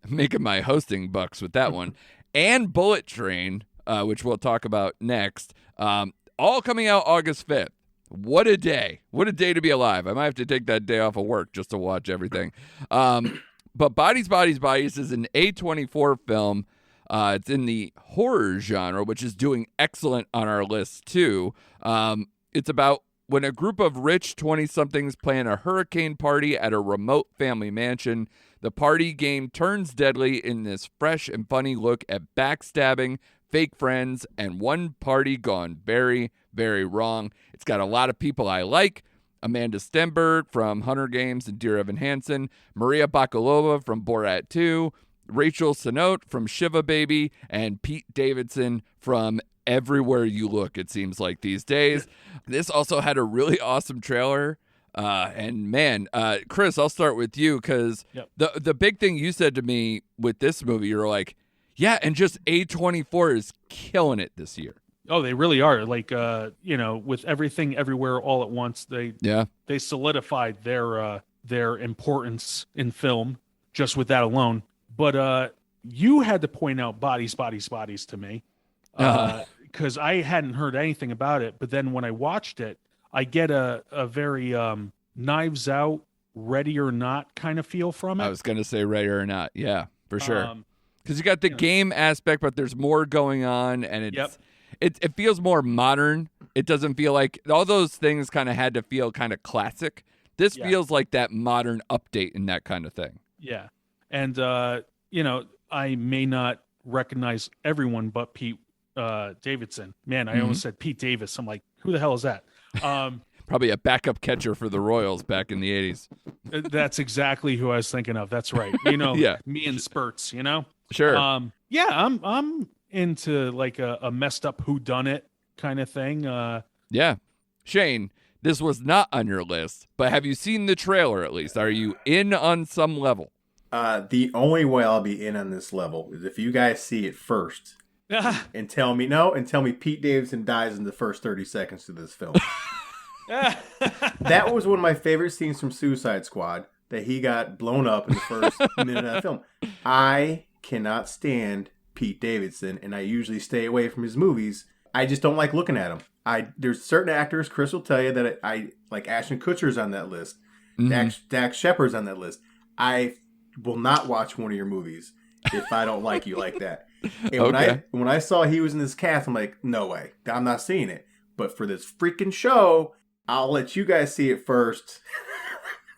making my hosting bucks with that one, and Bullet Train, which we'll talk about next, all coming out August 5th. What a day. What a day to be alive. I might have to take that day off of work just to watch everything. But Bodies is an A24 film. It's in the horror genre, which is doing excellent on our list too. It's about when a group of rich 20-somethings plan a hurricane party at a remote family mansion. The party game turns deadly in this fresh and funny look at backstabbing, fake friends, and one party gone very, very wrong. It's got a lot of people I like. Amanda Stenberg from Hunger Games and Dear Evan Hansen, Maria Bakalova from Borat 2, Rachel Senote from Shiva Baby, and Pete Davidson from Everywhere You Look, it seems like these days. This also had a really awesome trailer. And man, Chris, I'll start with you, because the big thing you said to me with this movie, you're like, yeah, and just A24 is killing it this year. Oh, they really are. Like, with Everything Everywhere All at Once, they solidified their importance in film just with that alone. But you had to point out Bodies to me, because I hadn't heard anything about it. But then when I watched it, I get a very Knives Out, Ready or Not kind of feel from it. I was going to say Ready or Not. Yeah, for sure. Because you got the game aspect, but there's more going on, and it feels more modern. It doesn't feel like all those things kind of had to feel kind of classic. This feels like that modern update and that kind of thing. Yeah. And, I may not recognize everyone but Pete Davidson. Man, I almost said Pete Davis. I'm like, who the hell is that? Probably Probably a backup catcher for the Royals back in the 80s. That's exactly who I was thinking of. That's right. Yeah. Me in spurts, Sure. Yeah, I'm into like a messed up whodunit kind of thing. Yeah. Shane, this was not on your list, but have you seen the trailer at least? Are you in on some level? The only way I'll be in on this level is if you guys see it first and tell me Pete Davidson dies in the first 30 seconds of this film. That was one of my favorite scenes from Suicide Squad, that he got blown up in the first minute of the film. I cannot stand Pete Davidson, and I usually stay away from his movies. I just don't like looking at him. There's certain actors, Chris will tell you, that I like. Ashton Kutcher's on that list. Dax Shepard's on that list. I will not watch one of your movies if I don't like you like that. And when I saw he was in this cast, I'm like, no way, I'm not seeing it. But for this freaking show, I'll let you guys see it first.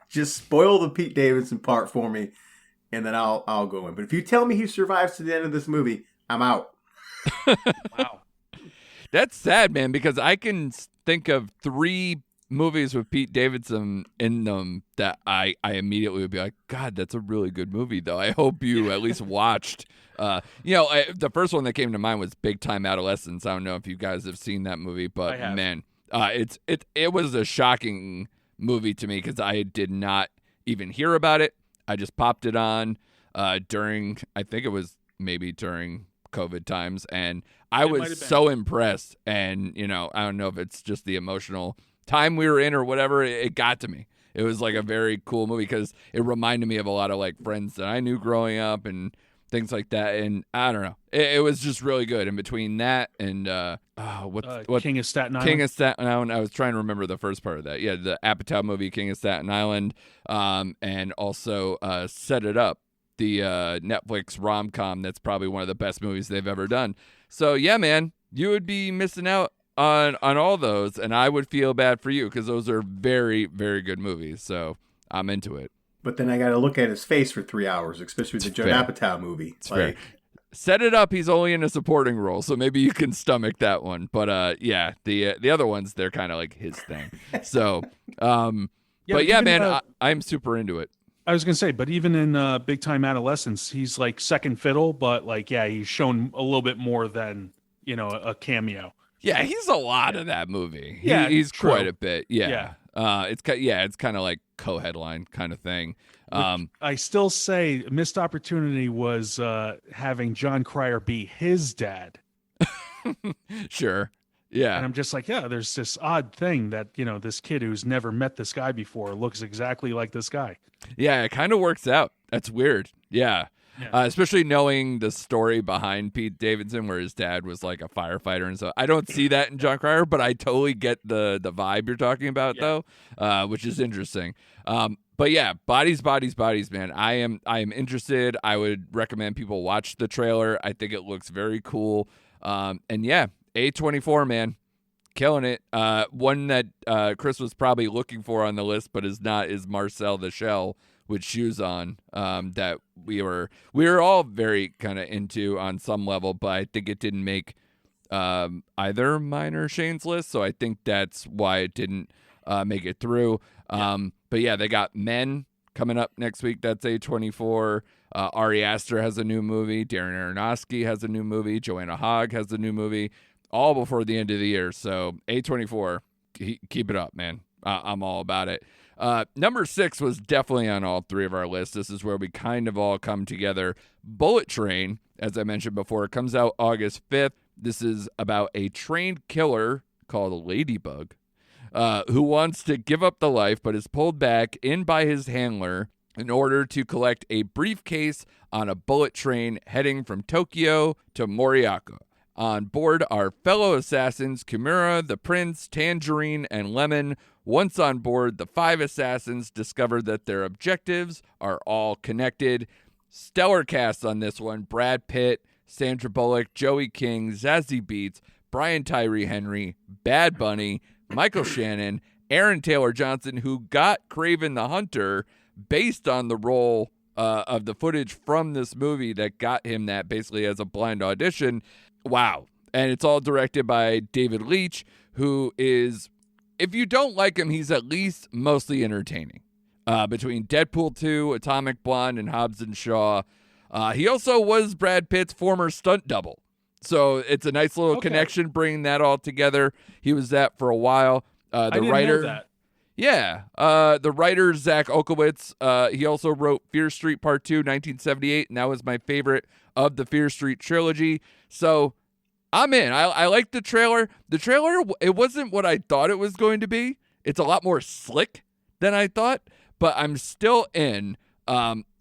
Just spoil the Pete Davidson part for me, and then I'll go in. But if you tell me he survives to the end of this movie, I'm out. Wow. That's sad, man, because I can think of 3 movies with Pete Davidson in them that I immediately would be like, God, that's a really good movie, though. I hope you at least watched. The first one that came to mind was Big Time Adolescence. I don't know if you guys have seen that movie, but man, it was a shocking movie to me because I did not even hear about it. I just popped it on during, I think it was maybe during COVID times, and I was so impressed. And I don't know if it's just the emotional time we were in or whatever, it got to me. It was like a very cool movie because it reminded me of a lot of like friends that I knew growing up and things like that. And I don't know, it was just really good. In between that and what King of Staten Island. King of Staten Island. I was trying to remember the first part of that. Yeah, the Apatow movie King of Staten Island, and also Set It Up, the Netflix rom-com that's probably one of the best movies they've ever done. So yeah, man, you would be missing out on all those, and I would feel bad for you because those are very, very good movies. So I'm into it. But then I got to look at his face for 3 hours, especially the Judd Apatow movie. It's fair. Set It Up, he's only in a supporting role, so maybe you can stomach that one. But yeah, the other ones, they're kind of like his thing. So, but yeah, man, I'm super into it. I was gonna say, but even in Big Time Adolescence, he's like second fiddle, but like, yeah, he's shown a little bit more than a cameo. Yeah, he's a lot of that movie. Yeah, he's true. quite a bit. Yeah. It's kind of like co-headline kind of thing. I still say missed opportunity was having John Cryer be his dad. Sure. Yeah. And I'm just like, yeah, there's this odd thing that, this kid who's never met this guy before looks exactly like this guy. Yeah, it kind of works out. That's weird. Yeah. Especially knowing the story behind Pete Davidson, where his dad was like a firefighter and so. I don't see that in John Cryer, but I totally get the vibe you're talking about, though, which is interesting. But yeah, bodies, man. I am interested. I would recommend people watch the trailer. I think it looks very cool. And yeah, A24, man, killing it. One that Chris was probably looking for on the list, but is not, is Marcel the Shell with Shoes On, that we were all very kind of into on some level, but I think it didn't make either mine or Shane's list, so I think that's why it didn't make it through. But yeah, they got Men coming up next week. That's A24. Ari Aster has a new movie. Darren Aronofsky has a new movie. Joanna Hogg has a new movie, all before the end of the year. So A24, keep it up, man. I'm all about it. Number 6 was definitely on all 3 of our lists. This is where we kind of all come together. Bullet Train, as I mentioned before, comes out August 5th. This is about a trained killer called Ladybug, who wants to give up the life but is pulled back in by his handler in order to collect a briefcase on a bullet train heading from Tokyo to Morioka. On board are fellow assassins Kimura, the Prince, Tangerine, and Lemon. Once on board, the 5 assassins discover that their objectives are all connected. Stellar cast on this one. Brad Pitt, Sandra Bullock, Joey King, Zazie Beetz, Brian Tyree Henry, Bad Bunny, Michael Shannon, Aaron Taylor Johnson, who got Kraven the Hunter based on the role of the footage from this movie that got him that basically as a blind audition. Wow. And it's all directed by David Leitch, who is if you don't like him, he's at least mostly entertaining. Between Deadpool 2, Atomic Blonde, and Hobbs and Shaw. He also was Brad Pitt's former stunt double. So it's a nice little connection bringing that all together. He was that for a while. I didn't know that. Yeah. The writer, Zach Okowitz, he also wrote Fear Street Part 2, 1978, and that was my favorite of the Fear Street trilogy. So I'm in. I like the trailer. The trailer, it wasn't what I thought it was going to be. It's a lot more slick than I thought, but I'm still in.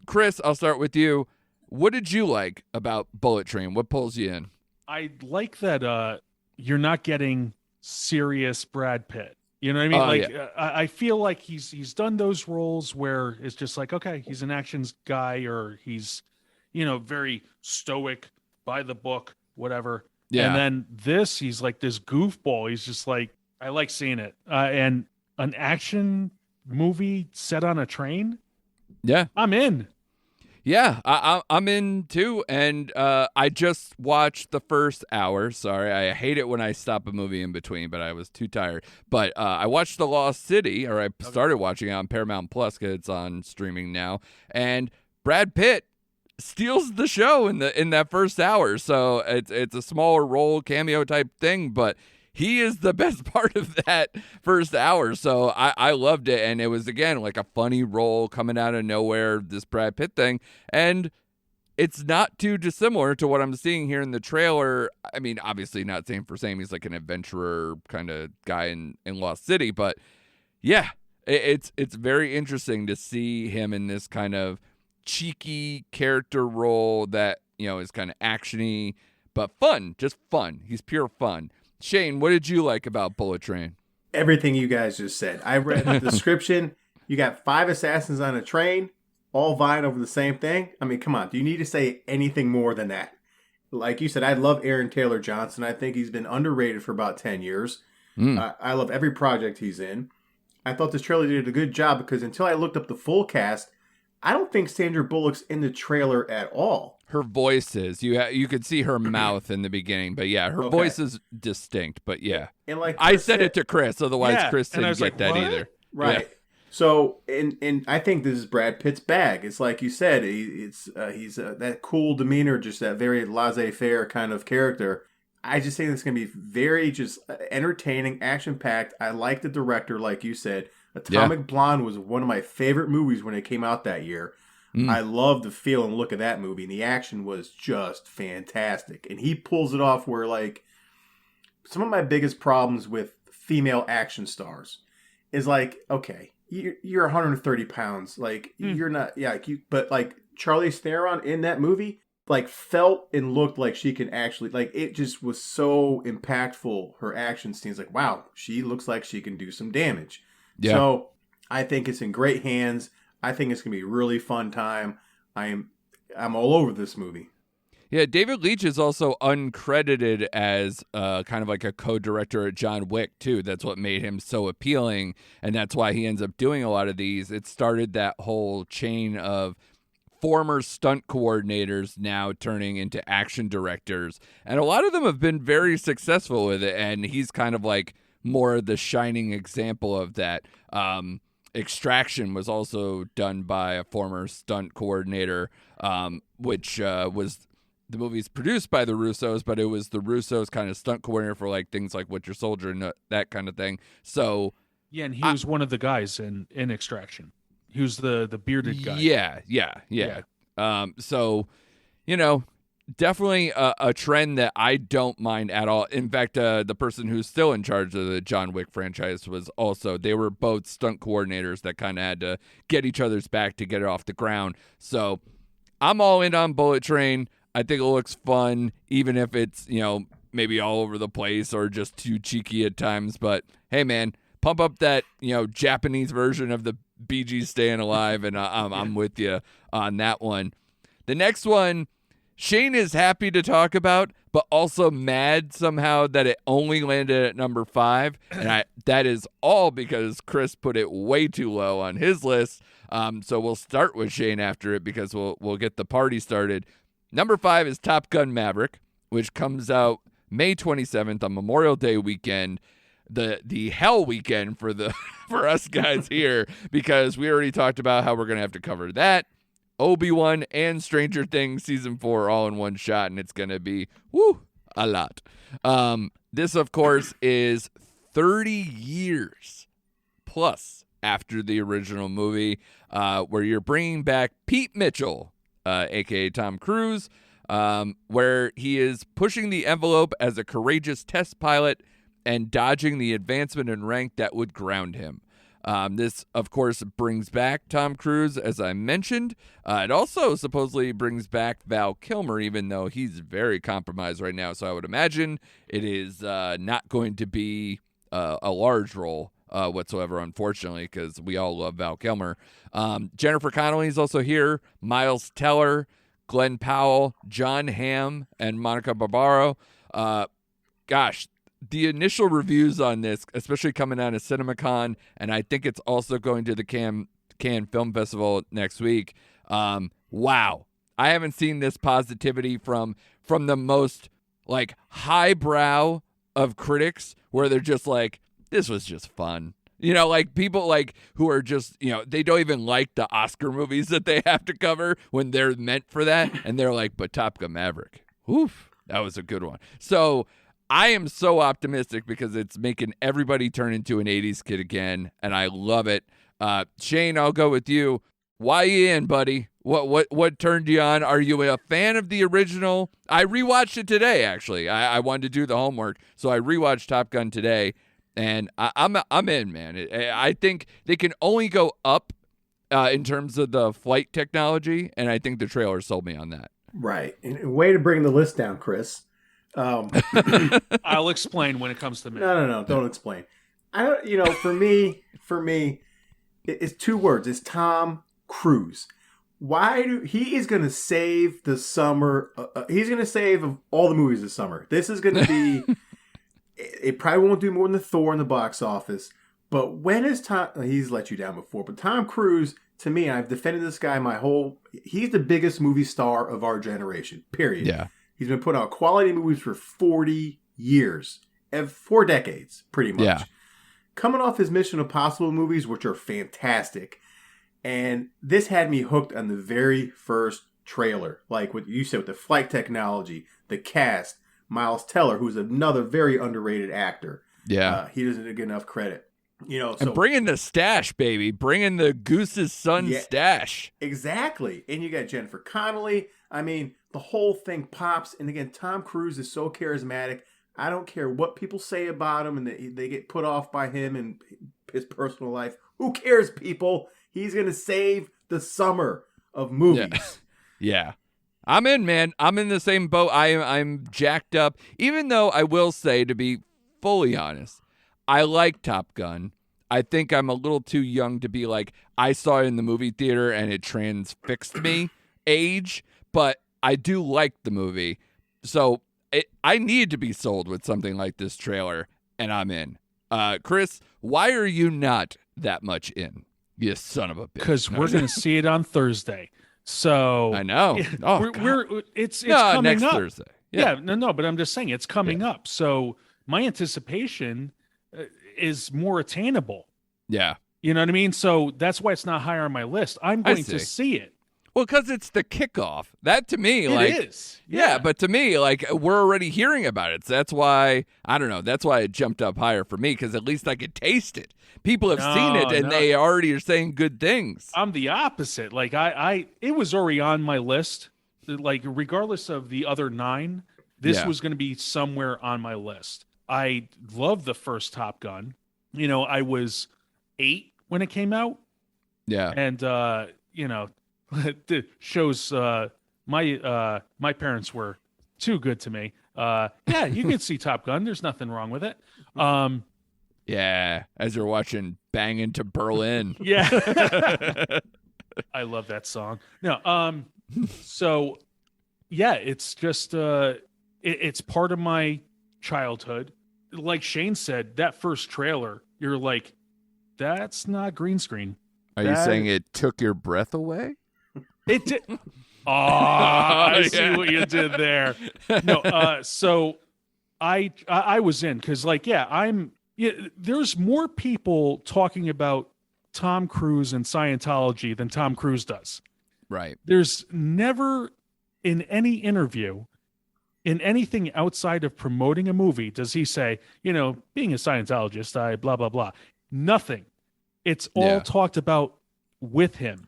Chris, I'll start with you. What did you like about Bullet Train? What pulls you in? I like that you're not getting serious Brad Pitt. You know what I mean? I feel like he's done those roles where it's just like, okay, he's an actions guy, or he's, very stoic, by the book, whatever. Yeah. And then he's like this goofball. He's just like, I like seeing it. And an action movie set on a train. Yeah, I'm in. Yeah, I'm in too, and I just watched the first hour. Sorry, I hate it when I stop a movie in between, but I was too tired. But I watched The Lost City, or I started watching it on Paramount Plus because it's on streaming now, and Brad Pitt steals the show in that first hour. So it's a smaller role, cameo type thing, but he is the best part of that first hour. So I loved it. And it was, again, like a funny role coming out of nowhere, this Brad Pitt thing. And it's not too dissimilar to what I'm seeing here in the trailer. I mean, obviously not same for same. He's like an adventurer kind of guy in Lost City. But yeah, it's very interesting to see him in this kind of cheeky character role that, is kind of actiony, but fun, just fun. He's pure fun. Shane, what did you like about Bullet Train? Everything you guys just said. I read the description. You got 5 assassins on a train, all vying over the same thing. I mean, come on. Do you need to say anything more than that? Like you said, I love Aaron Taylor Johnson. I think he's been underrated for about 10 years. I love every project he's in. I thought this trailer did a good job because until I looked up the full cast, I don't think Sandra Bullock's in the trailer at all. Her voice is. You could see her mouth in the beginning, but yeah, her voice is distinct. But yeah, and like I said it to Chris, otherwise Chris didn't get that either. Right. Yeah. So, and I think this is Brad Pitt's bag. It's like you said, he's that cool demeanor, just that very laissez-faire kind of character. I just think it's going to be very just entertaining, action-packed. I like the director, like you said. Atomic Blonde was one of my favorite movies when it came out that year. I love the feel and look of that movie, and the action was just fantastic. And he pulls it off where, like, some of my biggest problems with female action stars is like, okay, you're 130 pounds, like you're not, but like Charlize Theron in that movie, like felt and looked like she can actually, like it just was so impactful. Her action scenes, like, wow, she looks like she can do some damage. Yeah. So I think it's in great hands. I think it's gonna be a really fun time. I'm all over this movie. Yeah, David Leitch is also uncredited as kind of like a co-director at John Wick, too. That's what made him so appealing, and that's why he ends up doing a lot of these. It started that whole chain of former stunt coordinators now turning into action directors, and a lot of them have been very successful with it, and he's kind of like more the shining example of that. Extraction was also done by a former stunt coordinator, which was... The movie's produced by the Russos, but it was the Russos kind of stunt coordinator for like things like Winter Soldier and that kind of thing. So yeah, and he was one of the guys in Extraction. He was the bearded guy. Yeah. So, definitely a trend that I don't mind at all. In fact, the person who's still in charge of the John Wick franchise was also, they were both stunt coordinators that kind of had to get each other's back to get it off the ground. So I'm all in on Bullet Train. I think it looks fun, even if it's, maybe all over the place or just too cheeky at times. But hey, man, pump up that, Japanese version of the Bee Gees Staying Alive, and I'm with you on that one. The next one, Shane is happy to talk about, but also mad somehow that it only landed at number 5. And that is all because Chris put it way too low on his list. So we'll start with Shane after it because we'll get the party started. Number 5 is Top Gun Maverick, which comes out May 27th on Memorial Day weekend. the hell weekend for the for us guys here, because we already talked about how we're gonna have to cover that, Obi-Wan, and Stranger Things season 4 all in one shot, and it's gonna be a lot. This, of course, is 30 years plus after the original movie, where you're bringing back Pete Mitchell, aka Tom Cruise, where he is pushing the envelope as a courageous test pilot and dodging the advancement in rank that would ground him. This, of course, brings back Tom Cruise, as I mentioned. It also supposedly brings back Val Kilmer, even though he's very compromised right now. So I would imagine it is not going to be a large role whatsoever, unfortunately, because we all love Val Kilmer. Jennifer Connelly is also here. Miles Teller, Glenn Powell, John Hamm, and Monica Barbaro. Gosh, the initial reviews on this, especially coming out of CinemaCon, and I think it's also going to the Cannes Film Festival next week. Wow. I haven't seen this positivity from the most like highbrow of critics, where they're just like, this was just fun. You know, like people like who are just, you know, they don't even like the Oscar movies that they have to cover when they're meant for that. And they're like, but Top Gun Maverick, oof, that was a good one. So I am so optimistic because it's making everybody turn into an 80s kid again, and I love it. Shane, I'll go with you. Why you in, buddy? What turned you on? Are you a fan of the original? I rewatched it today, actually. I wanted to do the homework, so I rewatched Top Gun today, and I'm in, man. I think they can only go up in terms of the flight technology, and I think the trailer sold me on that. Right. And a way to bring the list down, Chris. I'll explain when it comes to me. No, don't explain. I don't. You know, for me, it's two words. It's Tom Cruise. He is going to save the summer? He's going to save of all the movies this summer. This is going to be. It probably won't do more than Thor in the box office. But when is Tom? He's let you down before. But Tom Cruise, to me, I've defended this guy he's the biggest movie star of our generation. Period. Yeah. He's been putting out quality movies for 40 years, 4 decades, pretty much. Yeah. Coming off his Mission Impossible movies, which are fantastic. And this had me hooked on the very first trailer. Like what you said with the flight technology, the cast, Miles Teller, who's another very underrated actor. Yeah. He doesn't get enough credit. You know, and bring in the stash, baby. Bring in the Goose's son stash. Exactly. And you got Jennifer Connelly. I mean, the whole thing pops. And again, Tom Cruise is so charismatic. I don't care what people say about him and they get put off by him and his personal life. Who cares, people? He's going to save the summer of movies. Yeah. I'm in, man. I'm in the same boat. I'm jacked up. Even though I will say, to be fully honest, I like Top Gun. I think I'm a little too young to be like, I saw it in the movie theater and it transfixed me age, but I do like the movie. So I need to be sold with something like this trailer, and I'm in. Chris, why are you not that much in? You son of a bitch. Because we're going to see it on Thursday. So I know. Oh, it's coming next up. Thursday. Yeah, no, but I'm just saying it's coming up. So my anticipation is more attainable. Yeah. You know what I mean? So that's why it's not higher on my list. I'm going to see it. Well, because it's the kickoff. That to me, it is. Yeah, but to me, like, we're already hearing about it. So that's why, I don't know, that's why it jumped up higher for me, because at least I could taste it. People have seen it, and they already are saying good things. I'm the opposite. Like, it was already on my list. Like, regardless of the other 9, this was going to be somewhere on my list. I love the first Top Gun. You know, I was 8 when it came out. Yeah. And, you know, it shows my parents were too good to me. Yeah, you can see Top Gun. There's nothing wrong with it. Yeah, as you're watching Bang into Berlin. Yeah. I love that song. No, so yeah, it's just it's part of my childhood. Like Shane said, that first trailer, you're like, that's not green screen. Are you saying it took your breath away? It did. Oh, I see what you did there. No, so I was in because, like, yeah, I'm Yeah, there's more people talking about Tom Cruise and Scientology than Tom Cruise does. Right. There's never in any interview, in anything outside of promoting a movie, does he say, being a Scientologist, I blah, blah, blah. Nothing. It's all talked about with him,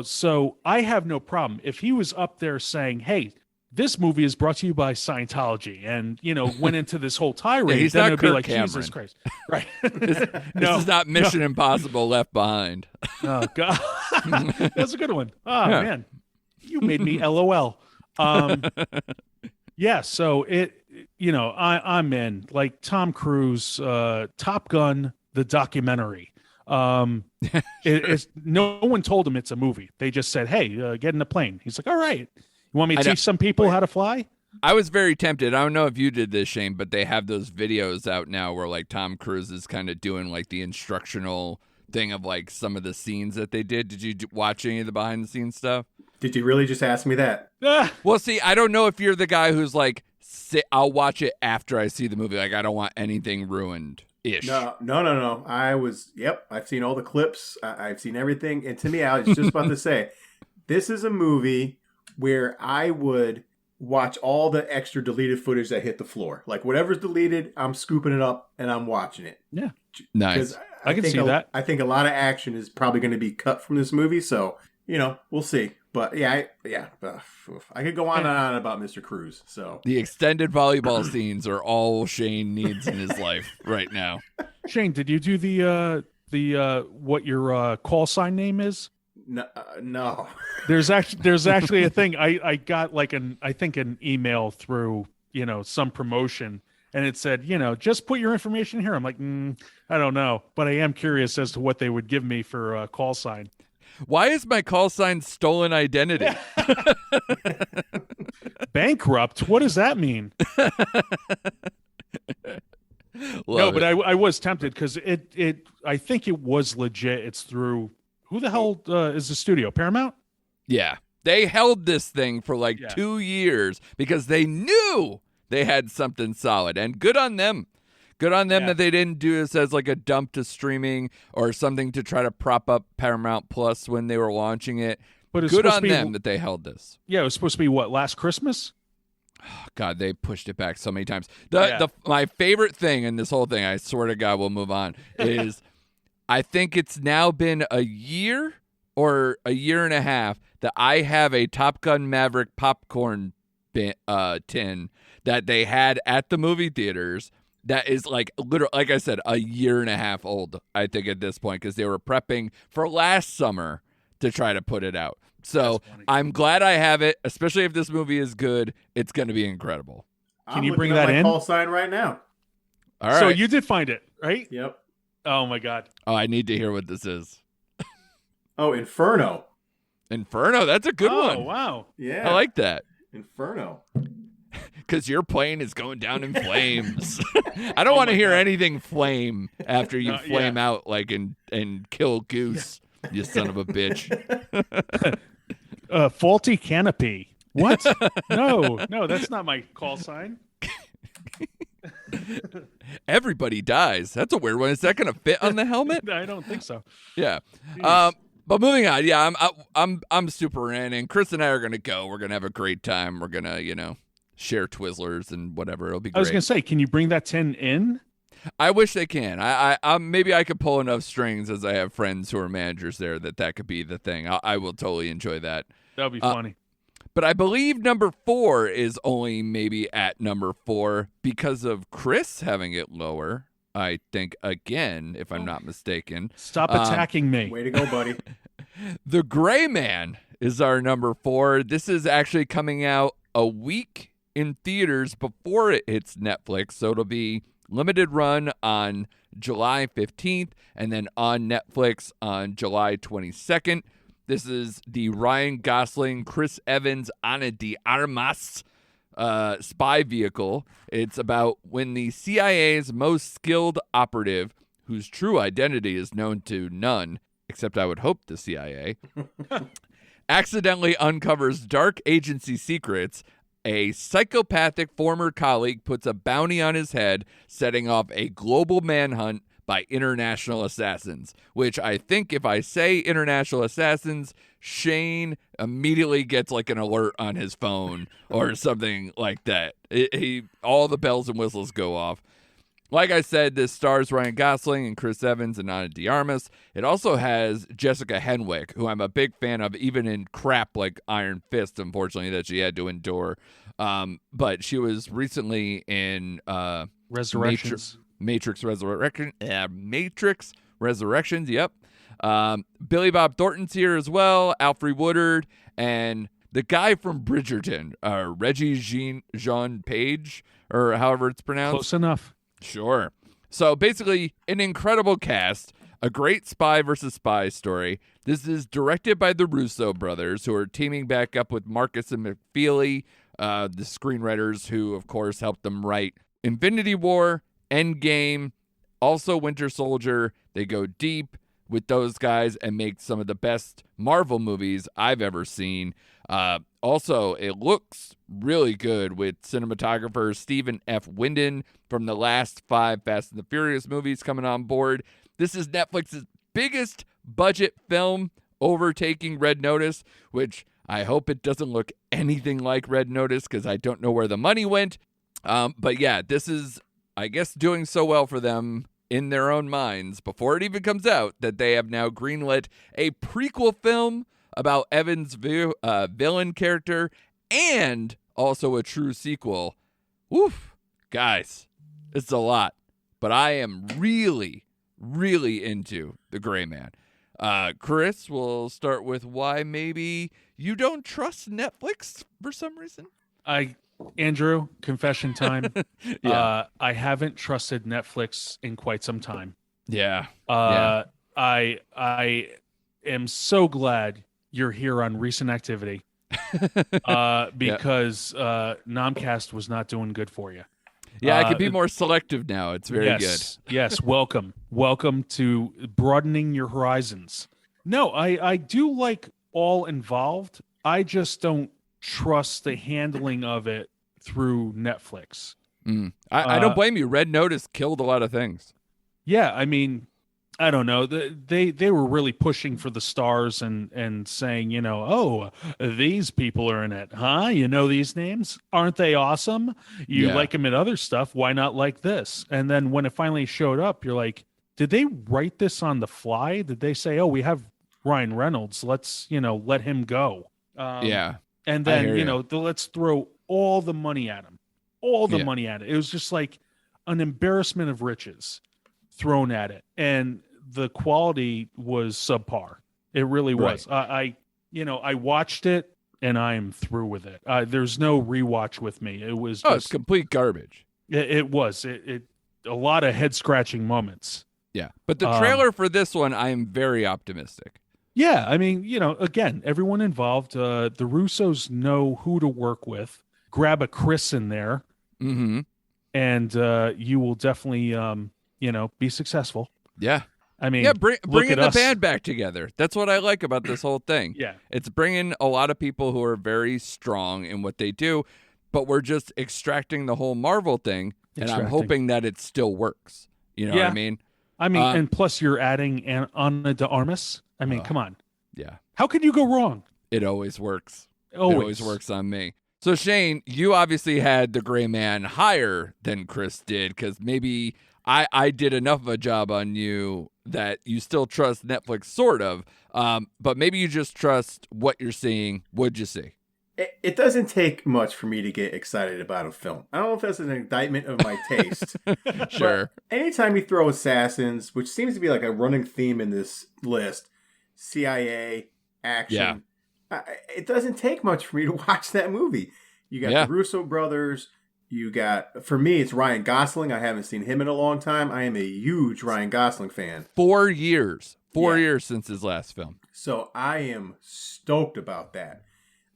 so I have no problem. If he was up there saying, hey, this movie is brought to you by Scientology and, went into this whole tirade, he's then not it would be Kirk like, Cameron. Jesus Christ. Right. This is not Mission Impossible Left Behind. Oh, God. That's a good one. Oh, man. You made me LOL. Yeah, so I'm in. Like Tom Cruise, Top Gun, the documentary. It's no one told him it's a movie. They just said, hey, get in the plane. He's like, all right. You want me to teach some people how to fly? I was very tempted. I don't know if you did this, Shane, but they have those videos out now where like Tom Cruise is kind of doing like the instructional thing of like some of the scenes that they did. Did you watch any of the behind the scenes stuff? Did you really just ask me that? Well, see, I don't know if you're the guy who's like, I'll watch it after I see the movie. Like, I don't want anything ruined-ish. No. I've seen all the clips. I've seen everything. And to me, I was just about to say, this is a movie where I would watch all the extra deleted footage that hit the floor. Like, whatever's deleted, I'm scooping it up and I'm watching it. Yeah. Nice. I can see that. I think a lot of action is probably going to be cut from this movie. So, we'll see. But I could go on and on about Mr. Cruise. So the extended volleyball scenes are all Shane needs in his life right now. Shane, did you do the what your call sign name is? No. There's actually a thing. I got like an email through some promotion, and it said just put your information here. I'm like I don't know, but I am curious as to what they would give me for a call sign. Why is my call sign stolen identity? Bankrupt? What does that mean? But I was tempted because I think it was legit. It's through who the hell is the studio? Paramount? Yeah. They held this thing for 2 years because they knew they had something solid, and good on them. Good on them that they didn't do this as like a dump to streaming or something to try to prop up Paramount Plus when they were launching it. But good on them that they held this. Yeah, it was supposed to be last Christmas? Oh, God, they pushed it back so many times. My favorite thing in this whole thing, I swear to God, we'll move on, is I think it's now been a year or a year and a half that I have a Top Gun Maverick popcorn tin that they had at the movie theaters. That is literally, like I said, a year and a half old, I think, at this point, because they were prepping for last summer to try to put it out. So I'm glad I have it, especially if this movie is good. It's going to be incredible. Can you bring that in? Call sign right now. All right. So you did find it, right? Yep. Oh, my God. Oh, I need to hear what this is. Oh, Inferno. Inferno. That's a good one. Oh, wow. Yeah. I like that. Inferno. Because your plane is going down in flames. I don't want to hear anything flame after you flame out and kill Goose, you son of a bitch. Faulty canopy. What? No, that's not my call sign. Everybody dies. That's a weird one. Is that going to fit on the helmet? I don't think so. Yeah. But moving on. Yeah, I'm super in, and Chris and I are going to go. We're going to have a great time. We're going to, share Twizzlers and whatever. It'll be great. I was going to say, can you bring that tin in? I wish they can. I maybe I could pull enough strings, as I have friends who are managers there, that could be the thing. I will totally enjoy that. That would be funny. But I believe number 4 is only maybe at number 4 because of Chris having it lower. I think, again, if I'm not mistaken. Stop attacking me. Way to go, buddy. The Gray Man is our number 4. This is actually coming out a week in theaters before it hits Netflix. So it'll be limited run on July 15th and then on Netflix on July 22nd. This is the Ryan Gosling, Chris Evans, Ana de Armas spy vehicle. It's about when the CIA's most skilled operative, whose true identity is known to none, except I would hope the CIA, accidentally uncovers dark agency secrets a psychopathic former colleague puts a bounty on his head, setting off a global manhunt by international assassins, which I think if I say international assassins, Shane immediately gets like an alert on his phone or something like that. All the bells and whistles go off. Like I said, this stars Ryan Gosling and Chris Evans and Ana de Armas. It also has Jessica Henwick, who I'm a big fan of, even in crap like Iron Fist, unfortunately, that she had to endure. But she was recently in Resurrections. Matrix Resurrections, yep. Billy Bob Thornton's here as well, Alfre Woodard, and the guy from Bridgerton, Reggie Jean Page, or however it's pronounced. Close enough. Sure. So basically, an incredible cast, a great spy versus spy story. This is directed by the Russo brothers, who are teaming back up with Marcus and McFeely, the screenwriters who, of course, helped them write Infinity War, Endgame, also Winter Soldier. They go deep with those guys and make some of the best Marvel movies I've ever seen. Also, it looks really good with cinematographer Stephen F. Windon from the last 5 Fast and the Furious movies coming on board. This is Netflix's biggest budget film, overtaking Red Notice, which I hope it doesn't look anything like Red Notice because I don't know where the money went. But yeah, this is, I guess, doing so well for them in their own minds before it even comes out that they have now greenlit a prequel film about Evan's villain character and also a true sequel. Woof, guys, it's a lot, but I am really, really into The Gray Man. Chris, we'll start with why maybe you don't trust Netflix for some reason. Andrew, confession time. Yeah. I haven't trusted Netflix in quite some time. Yeah. I am so glad you're here on Recent Activity because Nomcast was not doing good for you. Yeah, I can be more selective now. It's very good. Yes, welcome. Welcome to broadening your horizons. No, I do like all involved. I just don't trust the handling of it through Netflix. I don't blame you. Red Notice killed a lot of things. Yeah, I mean, I don't know. They were really pushing for the stars and saying, these people are in it, huh? You know these names? Aren't they awesome? You like them in other stuff. Why not like this? And then when it finally showed up, you're like, did they write this on the fly? Did they say, oh, we have Ryan Reynolds. Let's, let him go. And then, let's throw all the money at him. All the money at it. It was just like an embarrassment of riches thrown at it, and the quality was subpar. It really was. I watched it and I am through with it. There's no rewatch with me. It was it's complete garbage. It was a lot of head scratching moments. Yeah, but the trailer for this one, I am very optimistic. Yeah, I mean, again, everyone involved. The Russos know who to work with. Grab a Chris in there, and you will definitely be successful. Yeah. I mean, bringing the band back together. That's what I like about this whole thing. Yeah. It's bringing a lot of people who are very strong in what they do, but we're just extracting the whole Marvel thing, and I'm hoping that it still works. You know what I mean? I mean, and plus you're adding Ana de Armas. I mean, come on. Yeah. How could you go wrong? It always works. Always. It always works on me. So, Shane, you obviously had The Gray Man higher than Chris did, because maybe I did enough of a job on you that you still trust Netflix, sort of, but maybe you just trust what you're seeing. What'd you see? It doesn't take much for me to get excited about a film. I don't know if that's an indictment of my taste. Sure. But anytime you throw assassins, which seems to be like a running theme in this list, CIA, action, it doesn't take much for me to watch that movie. You got the Russo brothers. You got, for me, it's Ryan Gosling. I haven't seen him in a long time. I am a huge Ryan Gosling fan. 4 years. 4 years since his last film. So I am stoked about that.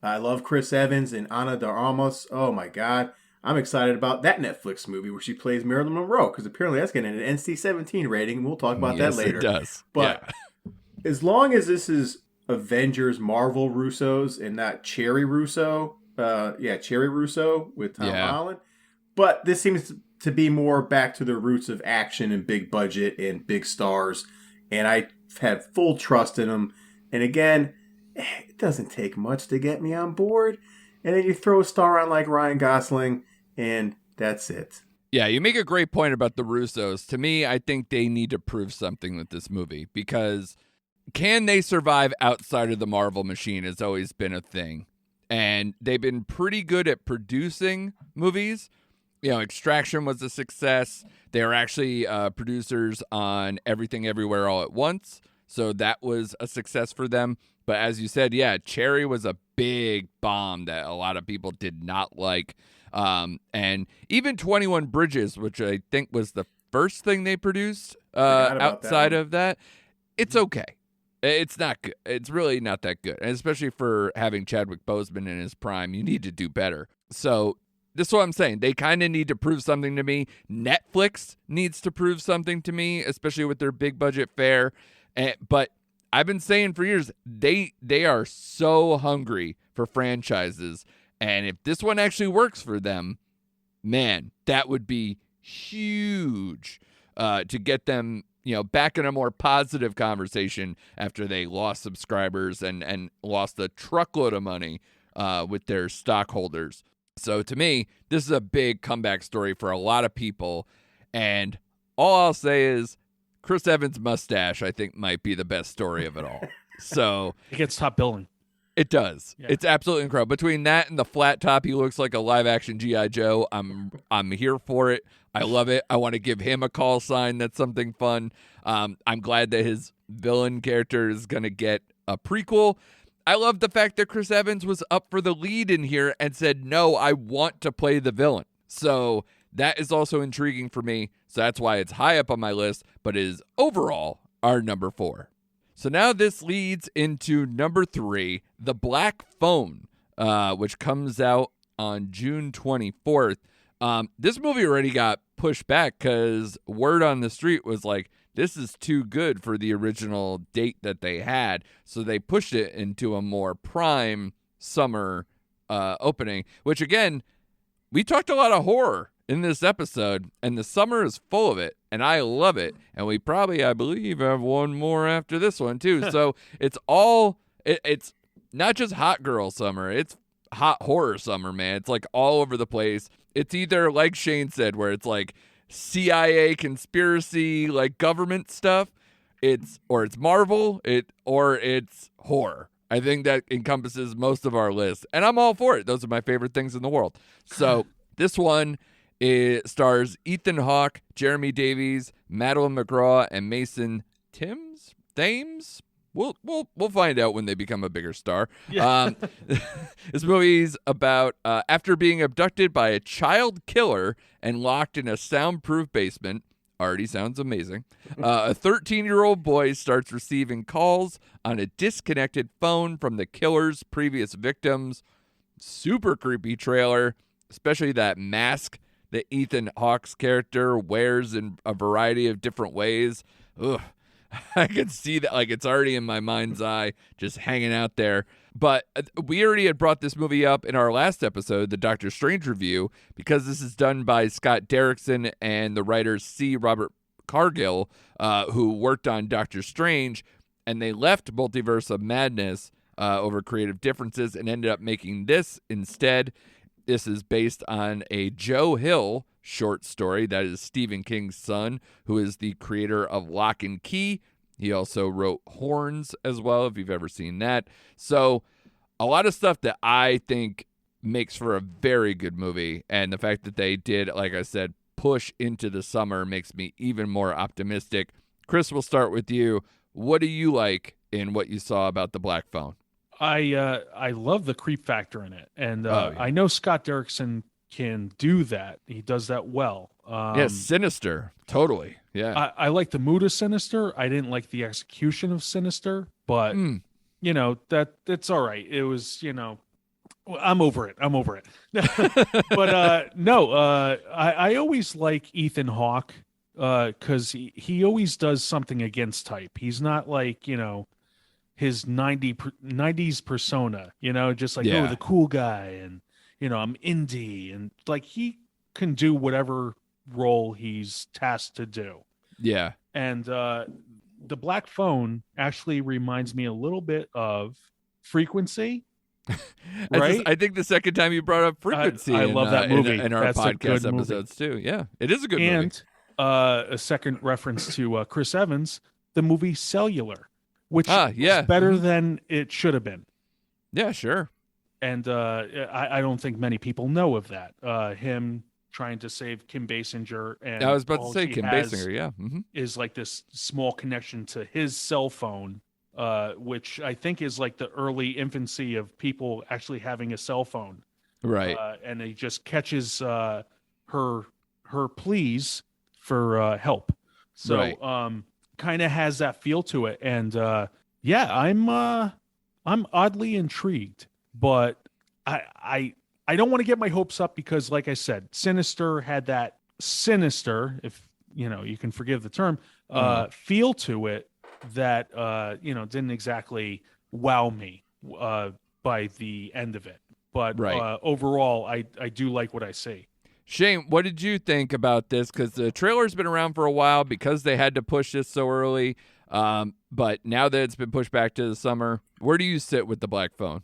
I love Chris Evans and Ana de Armas. Oh my God. I'm excited about that Netflix movie where she plays Marilyn Monroe, because apparently that's getting an NC-17 rating, and we'll talk about that later. It does. But as long as this is Avengers Marvel Russos and not Cherry Russo, Cherry Russo with Tom Yeah. Holland. But this seems to be more back to the roots of action and big budget and big stars. And I had full trust in them. And again, it doesn't take much to get me on board. And then you throw a star on like Ryan Gosling, and that's it. Yeah, you make a great point about the Russos. To me, I think they need to prove something with this movie, because can they survive outside of the Marvel machine has always been a thing. And they've been pretty good at producing movies. You know, Extraction was a success. They were actually producers on Everything Everywhere All at Once. So that was a success for them. But as you said, yeah, Cherry was a big bomb that a lot of people did not like. And even 21 Bridges, which I think was the first thing they produced outside of that, it's okay. It's not good. It's really not that good. And especially for having Chadwick Boseman in his prime, you need to do better. So this is what I'm saying. They kind of need to prove something to me. Netflix needs to prove something to me, especially with their big budget fare. But I've been saying for years, they are so hungry for franchises. And if this one actually works for them, man, that would be huge to get them, back in a more positive conversation after they lost subscribers and lost a truckload of money with their stockholders. So to me, this is a big comeback story for a lot of people. And all I'll say is Chris Evans' mustache, I think, might be the best story of it all. So It gets top billing. it does. Yeah. It's absolutely incredible. Between that and the flat top, he looks like a live action G.I. Joe. I'm here for it. I love it. I want to give him a call sign. That's something fun. I'm glad that his villain character is going to get a prequel. I love the fact that Chris Evans was up for the lead in here and said, no, I want to play the villain. So that is also intriguing for me. So that's why it's high up on my list, but is overall our number 4. So now this leads into number 3, The Black Phone, which comes out on June 24th. This movie already got pushed back because word on the street was like, this is too good for the original date that they had. So they pushed it into a more prime summer opening, which again, we talked a lot of horror in this episode, and the summer is full of it, and I love it. And we probably, I believe, have one more after this one too. So it's not just hot girl summer, it's hot horror summer, man. It's like all over the place. It's either, like Shane said, where it's like CIA conspiracy, like government stuff. It's Marvel, or it's horror. I think that encompasses most of our list, and I'm all for it. Those are my favorite things in the world. So this one, it stars Ethan Hawke, Jeremy Davies, Madeline McGraw, and Mason Thames. We'll find out when they become a bigger star. Yeah. This movie's about after being abducted by a child killer and locked in a soundproof basement. Already sounds amazing. A 13-year-old boy starts receiving calls on a disconnected phone from the killer's previous victims. Super creepy trailer, especially that mask that Ethan Hawke's character wears in a variety of different ways. Ugh. I can see that, like, it's already in my mind's eye, just hanging out there. But we already had brought this movie up in our last episode, the Doctor Strange review, because this is done by Scott Derrickson and the writer C. Robert Cargill, who worked on Doctor Strange, and they left Multiverse of Madness over creative differences and ended up making this instead. This is based on a Joe Hill short story that is Stephen King's son, who is the creator of Lock and Key. He also wrote Horns as well, if you've ever seen that. So a lot of stuff that I think makes for a very good movie. And the fact that they did, like I said, push into the summer makes me even more optimistic. Chris, we'll start with you. What do you like in what you saw about The Black Phone? I love the creep factor in it, and Oh, yeah. I know Scott Derrickson can do that. He does that well. Yeah, Sinister. Totally. Yeah. I like the mood of Sinister. I didn't like the execution of Sinister, but that's all right. It was, I'm over it. But I always like Ethan Hawke because he always does something against type. He's not like, his 90s persona, just like, Yeah. the cool guy. And I'm indie, and like he can do whatever role he's tasked to do. Yeah. And the Black Phone actually reminds me a little bit of Frequency. Right? I think the second time you brought up Frequency I love that movie. in our That's a good podcast episodes too. Yeah, it is a good movie. And a second reference to Chris Evans, the movie Cellular, which is better than it should have been. Yeah, sure. And I don't think many people know of that. Him trying to save Kim Basinger, and I was about to say Kim Basinger. Yeah, is like this small connection to his cell phone, which I think is like the early infancy of people actually having a cell phone. Right. And he just catches her pleas for help. So kind of has that feel to it. And I'm oddly intrigued, but I don't want to get my hopes up because, like I said, Sinister had that sinister, if you can forgive the term, feel to it that didn't exactly wow me by the end of it. But overall, I do like what I see. Shane, what did you think about this? Because the trailer's been around for a while because they had to push this so early. But now that it's been pushed back to the summer, where do you sit with the Black Phone?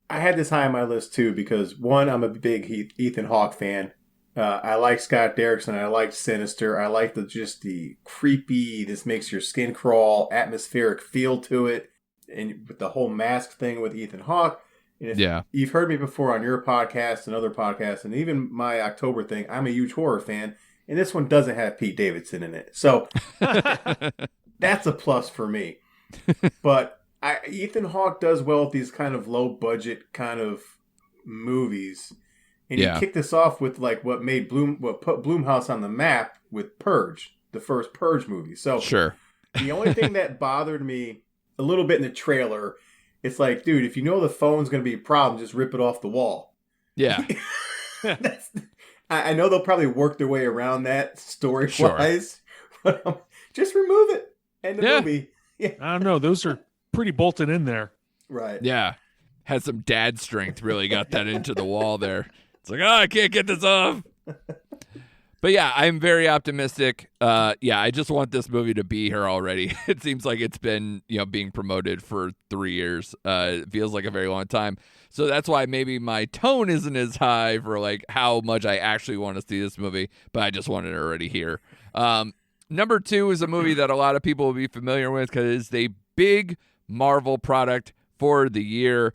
I had this high on my list too because, one, I'm a big Ethan Hawke fan. I like Scott Derrickson. I like Sinister. I like the creepy, this makes your skin crawl, atmospheric feel to it. And with the whole mask thing with Ethan Hawke. And if you've heard me before on your podcast and other podcasts, and even my October thing, I'm a huge horror fan. And this one doesn't have Pete Davidson in it. So that's a plus for me. But Ethan Hawke does well with these kind of low budget kind of movies. And he kicked this off with like what put Blumhouse on the map with Purge, the first Purge movie. So the only thing that bothered me a little bit in the trailer, it's like, dude, if you know the phone's going to be a problem, just rip it off the wall. Yeah. I know they'll probably work their way around that story-wise, but just remove it. End the movie. Yeah. I don't know. Those are pretty bolted in there. Right. Yeah. Had some dad strength, really got that into the wall there. It's like, I can't get this off. But yeah, I'm very optimistic. I just want this movie to be here already. It seems like it's been, being promoted for 3 years. It feels like a very long time. So that's why maybe my tone isn't as high for like how much I actually want to see this movie, but I just want it already here. Number 2 is a movie that a lot of people will be familiar with because it's a big Marvel product for the year.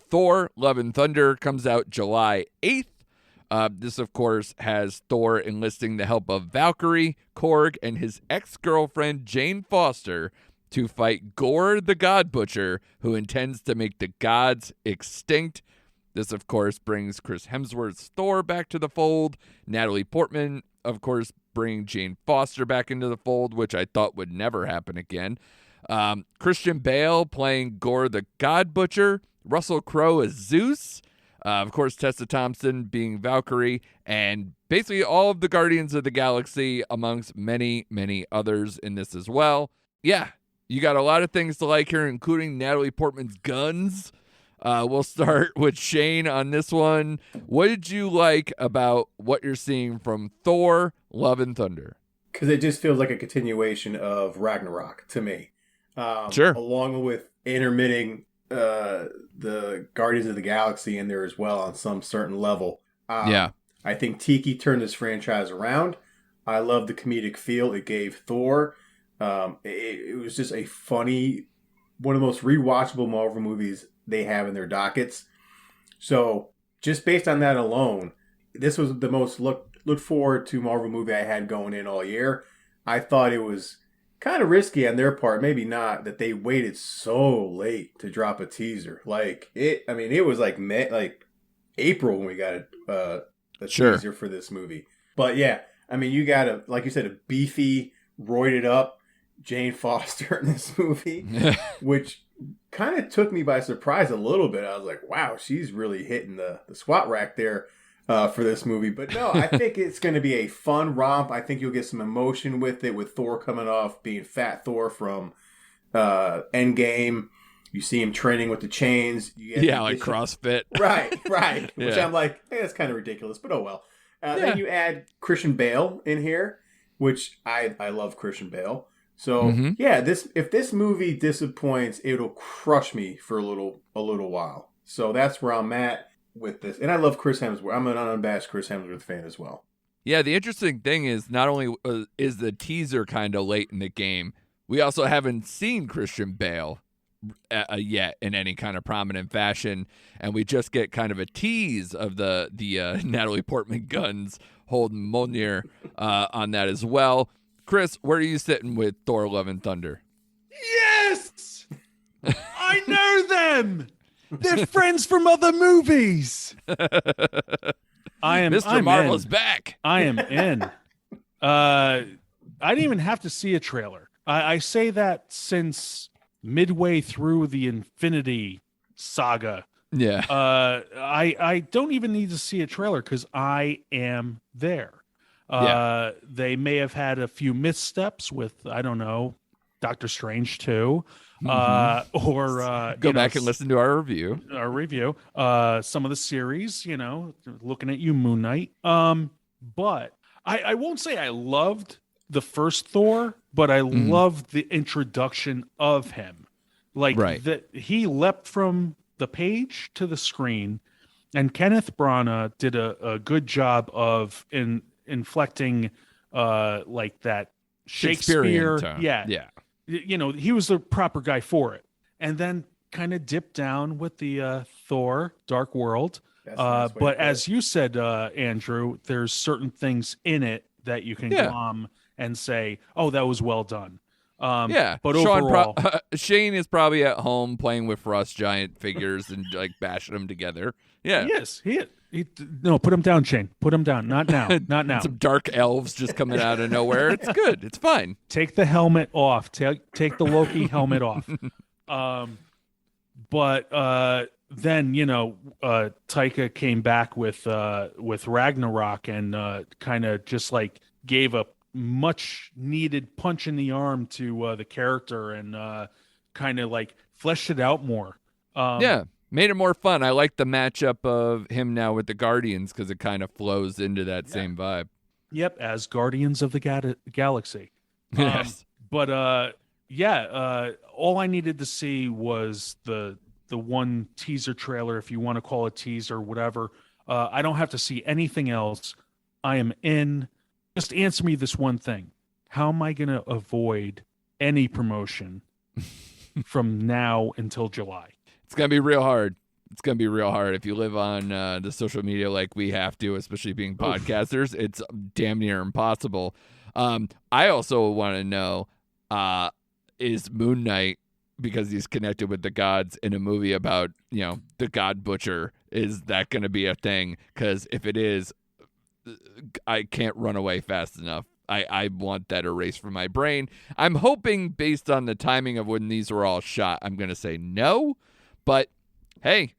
Thor: Love and Thunder comes out July 8th. This, of course, has Thor enlisting the help of Valkyrie, Korg, and his ex-girlfriend Jane Foster to fight Gore the God Butcher, who intends to make the gods extinct. This, of course, brings Chris Hemsworth's Thor back to the fold. Natalie Portman, of course, bringing Jane Foster back into the fold, which I thought would never happen again. Christian Bale playing Gore the God Butcher. Russell Crowe as Zeus. Of course, Tessa Thompson being Valkyrie, and basically all of the Guardians of the Galaxy, amongst many, many others in this as well. Yeah, you got a lot of things to like here, including Natalie Portman's guns. We'll start with Shane on this one. What did you like about what you're seeing from Thor: Love and Thunder? Because it just feels like a continuation of Ragnarok to me. Along with intermitting the Guardians of the Galaxy in there as well on some certain level. I think Tiki turned this franchise around. I love the comedic feel it gave Thor. It was just a funny, one of the most rewatchable Marvel movies they have in their dockets. So just based on that alone, this was the most look forward to Marvel movie I had going in all year. I thought it was kind of risky on their part, maybe not, that they waited so late to drop a teaser. It was like April when we got a teaser for this movie. But yeah, you got like you said, a beefy, roided up Jane Foster in this movie, which kind of took me by surprise a little bit. I was like, wow, she's really hitting the squat rack there for this movie. But no, I think it's going to be a fun romp. I think you'll get some emotion with it, with Thor coming off being Fat Thor from Endgame. You see him training with the chains. Like CrossFit. Right. Which Yeah. I'm like, hey, that's kind of ridiculous, but oh well. Then you add Christian Bale in here, which I love Christian Bale. So if this movie disappoints, it'll crush me for a little while. So that's where I'm at with this. And I love Chris Hemsworth. I'm an unabashed Chris Hemsworth fan as well. Yeah, the interesting thing is not only is the teaser kind of late in the game, we also haven't seen Christian Bale yet in any kind of prominent fashion, and we just get kind of a tease of the Natalie Portman guns holding Mjolnir on that as well. Chris, where are you sitting with Thor: Love and Thunder? Yes, I know them. They're friends from other movies. Mr. Marvel's back. I am in. I didn't even have to see a trailer. I say that since midway through the Infinity Saga. Yeah. I don't even need to see a trailer because I am there. They may have had a few missteps with, I don't know, Doctor Strange 2. Or go back and listen to our review. Some of the series, looking at you, Moon Knight. But I won't say I loved the first Thor, but I loved the introduction of him. That he leapt from the page to the screen, and Kenneth Branagh did a good job of inflecting that Shakespeare tone. Yeah. He was the proper guy for it. And then kind of dipped down with the Thor Dark World. But as you said, Andrew, there's certain things in it that you can glom and say, oh, that was well done. But overall, Shane is probably at home playing with Frost giant figures and bashing them together. Yeah. Yes, no, put him down, Shane. Put him down. Not now. Not now. Some dark elves just coming out of nowhere. It's good. It's fine. Take the helmet off. Take the Loki helmet off. But then Taika came back with Ragnarok and kind of just gave a much needed punch in the arm to the character and kind of fleshed it out more. Made it more fun. I like the matchup of him now with the Guardians because it kind of flows into that same vibe. Yep, as Guardians of the Galaxy. Yes. But all I needed to see was the one teaser trailer, if you want to call it teaser, whatever. I don't have to see anything else. I am in. Just answer me this one thing. How am I going to avoid any promotion from now until July? It's going to be real hard. If you live on the social media like we have to, especially being podcasters. It's damn near impossible. I also want to know, is Moon Knight, because he's connected with the gods in a movie about, the God Butcher, is that going to be a thing? Because if it is, I can't run away fast enough. I want that erased from my brain. I'm hoping, based on the timing of when these were all shot, I'm going to say no. But, hey,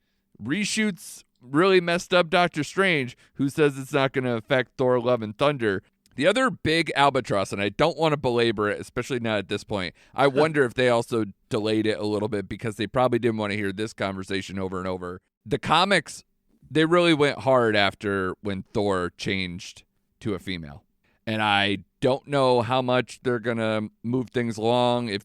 reshoots really messed up Doctor Strange, who says it's not going to affect Thor: Love and Thunder. The other big albatross, and I don't want to belabor it, especially not at this point, I wonder if they also delayed it a little bit because they probably didn't want to hear this conversation over and over. The comics, they really went hard after when Thor changed to a female. And I don't know how much they're going to move things along.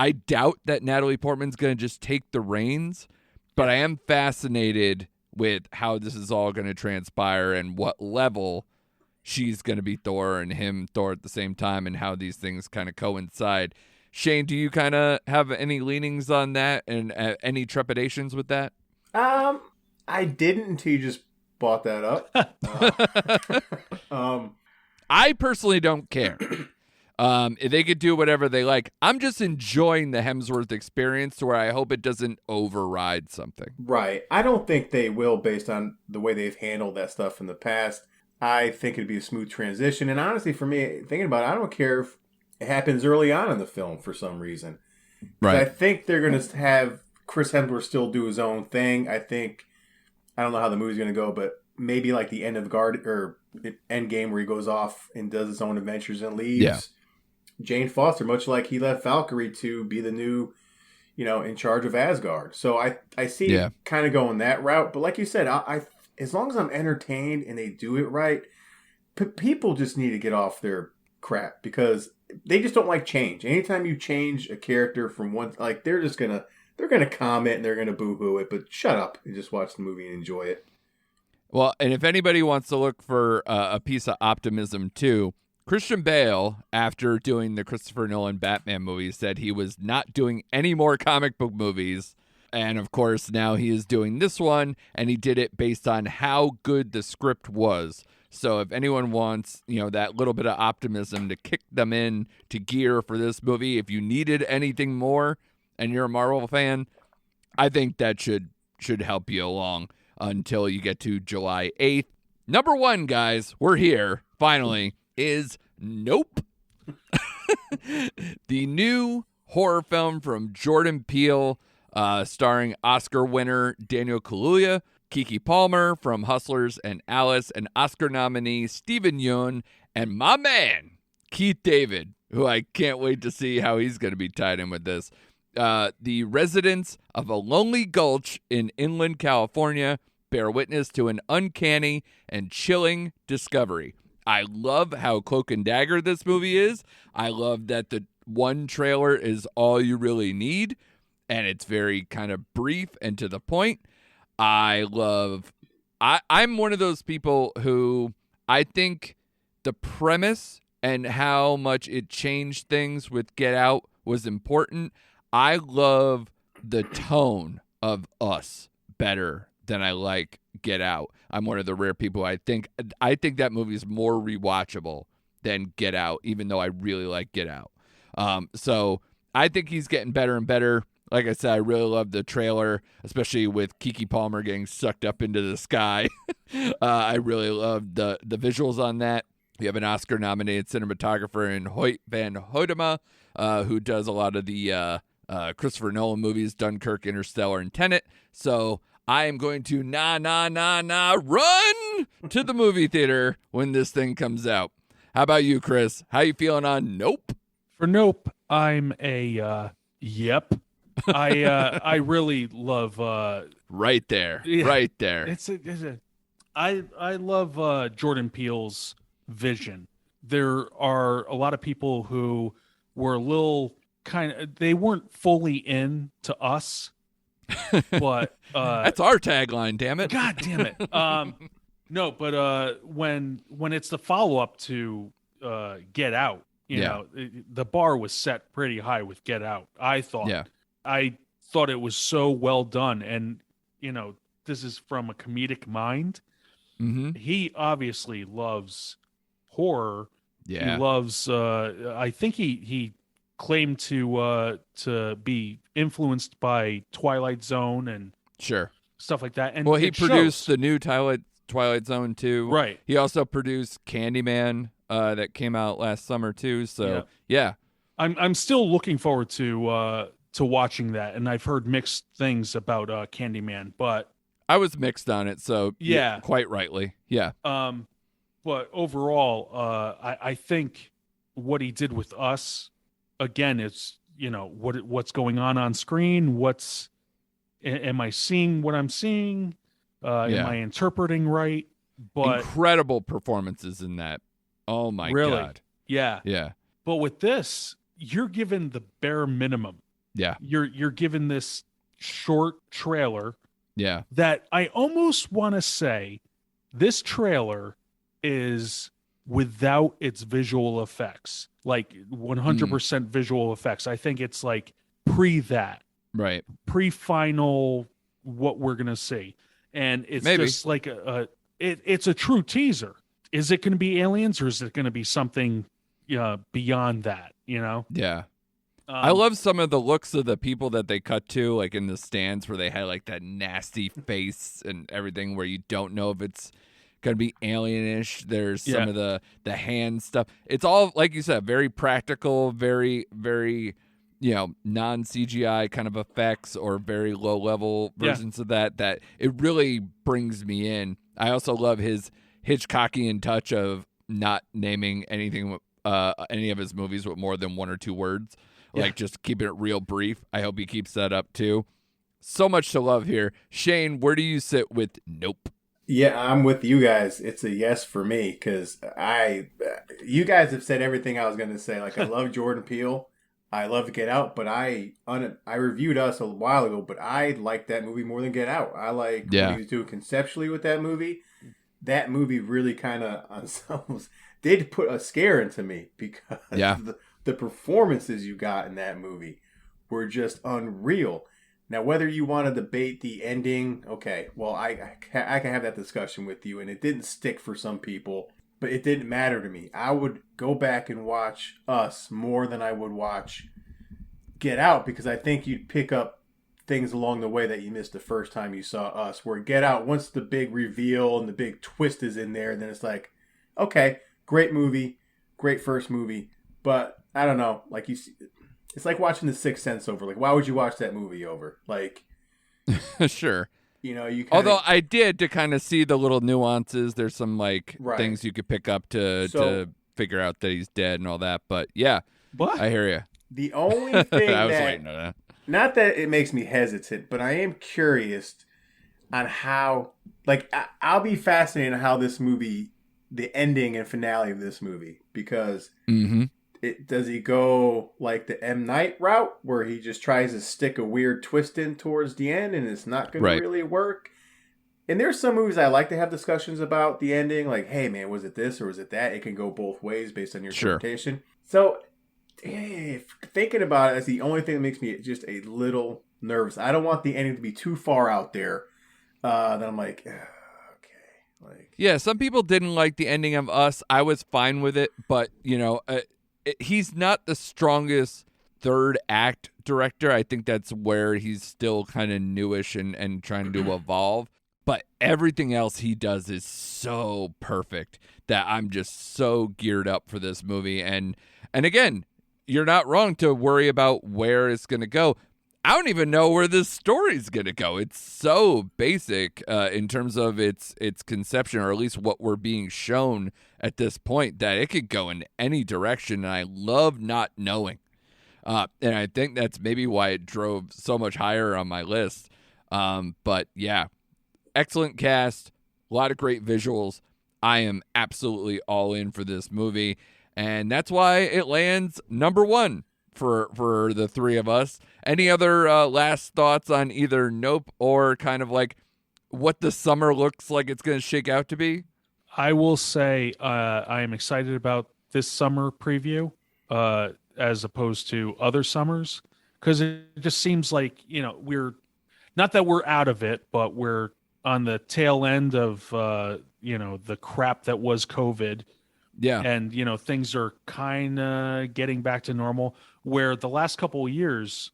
I doubt that Natalie Portman's going to just take the reins, but I am fascinated with how this is all going to transpire and what level she's going to be Thor and him Thor at the same time and how these things kind of coincide. Shane, do you kind of have any leanings on that and any trepidations with that? I didn't until you just brought that up. I personally don't care. If they could do whatever they like. I'm just enjoying the Hemsworth experience to where I hope it doesn't override something. Right. I don't think they will based on the way they've handled that stuff in the past. I think it'd be a smooth transition. And honestly, for me, thinking about it, I don't care if it happens early on in the film for some reason. Right. I think they're going to have Chris Hemsworth still do his own thing. I don't know how the movie's going to go, but maybe like the end of Endgame where he goes off and does his own adventures and leaves. Yeah. Jane Foster, much like he left Valkyrie to be the new, in charge of Asgard. So I see it kind of going that route. But like you said, I as long as I'm entertained and they do it right, people just need to get off their crap because they just don't like change. Anytime you change a character from one, like they're gonna comment and they're gonna boo-hoo it. But shut up and just watch the movie and enjoy it. Well, and if anybody wants to look for a piece of optimism too, Christian Bale, after doing the Christopher Nolan Batman movies, said he was not doing any more comic book movies. And of course, now he is doing this one, and he did it based on how good the script was. So if anyone wants, that little bit of optimism to kick them in to gear for this movie, if you needed anything more and you're a Marvel fan, I think that should help you along until you get to July 8th. Number one, guys, we're here, finally, is Nope. The new horror film from Jordan Peele, starring Oscar winner Daniel Kaluuya, Keke Palmer from Hustlers and Alice, and Oscar nominee Steven Yeun, and my man, Keith David, who I can't wait to see how he's going to be tied in with this. The residents of a lonely gulch in inland California bear witness to an uncanny and chilling discovery. I love how cloak and dagger this movie is. I love that the one trailer is all you really need, and it's very kind of brief and to the point. I'm one of those people who I think the premise and how much it changed things with Get Out was important. I love the tone of Us better than I like Get Out. I'm one of the rare people. I think that movie is more rewatchable than Get Out, even though I really like Get Out. So I think he's getting better and better. Like I said, I really love the trailer, especially with Keke Palmer getting sucked up into the sky. I really love the visuals on that. We have an Oscar-nominated cinematographer in Hoyt van Hoytema, who does a lot of the Christopher Nolan movies, Dunkirk, Interstellar, and Tenet. So I am going to run to the movie theater when this thing comes out. How about you, Chris? How you feeling on Nope? For Nope, I'm a yep. I really love right there. I love Jordan Peele's vision. There are a lot of people who were a little they weren't fully in to Us, but that's our tagline, damn it. God damn it. No, but when it's the follow-up to Get Out, you know, the bar was set pretty high with Get Out, I thought. Yeah. I thought it was so well done, and this is from a comedic mind. Mm-hmm. He obviously loves horror. Yeah, he loves. I think he claimed to be influenced by Twilight Zone and stuff like that. And he produced the new Twilight Zone too. Right. He also produced Candyman that came out last summer too. So yeah. I'm still looking forward to watching that, and I've heard mixed things about Candyman, but I was mixed on it, so yeah, quite rightly, yeah. But overall, I think what he did with Us, again, it's what's going on screen. Am I seeing what I'm seeing? Am I interpreting right? But incredible performances in that. Oh my God! Yeah. But with this, you're given the bare minimum. Yeah. You're given this short trailer. Yeah. That I almost want to say this trailer is without its visual effects, like 100% visual effects. I think it's like pre-final what we're going to see. And it's just like it's a true teaser. Is it going to be aliens, or is it going to be something beyond that, Yeah. I love some of the looks of the people that they cut to, like in the stands where they had like that nasty face and everything where you don't know if it's going to be alienish. There's some of the hand stuff. It's all, like you said, very practical, very, very, non-CGI kind of effects or very low-level versions of that it really brings me in. I also love his Hitchcockian touch of not naming anything, any of his movies with more than one or two words. like just keeping it real brief. I hope he keeps that up too. So much to love here. Shane, where do you sit with Nope? Yeah, I'm with you guys. It's a yes for me because you guys have said everything I was going to say. Like, I love Jordan Peele. I love Get Out, but I reviewed Us a while ago, but I like that movie more than Get Out. I like what he was doing conceptually with that movie. That movie really kind of did put a scare into me because the performances you got in that movie were just unreal. Now, whether you want to debate the ending, okay, well, I can have that discussion with you, and it didn't stick for some people, but it didn't matter to me. I would go back and watch Us more than I would watch Get Out because I think you'd pick up things along the way that you missed the first time you saw Us, where Get Out, once the big reveal and the big twist is in there, then it's like, okay, great movie, great first movie, but I don't know, like you see, it's like watching The Sixth Sense over. Like, why would you watch that movie over? Like, Sure. You know, you although I did to kind of see the little nuances. There's some like things you could pick up to figure out that he's dead and all that. But yeah, what? I hear you. The only thing I was waiting on that. Not that it makes me hesitant, but I am curious on how, like, I'll be fascinated on how this movie, the ending and finale of this movie, because does he go like the M. Night route where he just tries to stick a weird twist in towards the end and it's not going to really work? And there's some movies I like to have discussions about the ending, like, hey man, was it this or was it that? It can go both ways based on your interpretation. So thinking about it, that's the only thing that makes me just a little nervous. I don't want the ending to be too far out there. Then I'm like, okay. Like, yeah, some people didn't like the ending of Us. I was fine with it, but you know, he's not the strongest third act director. I think that's where he's still kind of newish and trying to evolve. But everything else he does is so perfect that I'm just so geared up for this movie. And again, you're not wrong to worry about where it's going to go. I don't even know where this story's going to go. It's so basic in terms of its conception, or at least what we're being shown at this point, that it could go in any direction, and I love not knowing. And I think that's maybe why it drove so much higher on my list. But yeah, excellent cast, a lot of great visuals. I am absolutely all in for this movie, and that's why it lands number one for the three of us. Any other last thoughts on either Nope or kind of like what the summer looks like it's going to shake out to be? I will say I am excited about this summer preview as opposed to other summers, because it just seems like, you know, we're not that we're out of it, but we're on the tail end of you know, the crap that was COVID. Yeah. And, you know, things are kind of getting back to normal, where the last couple of years,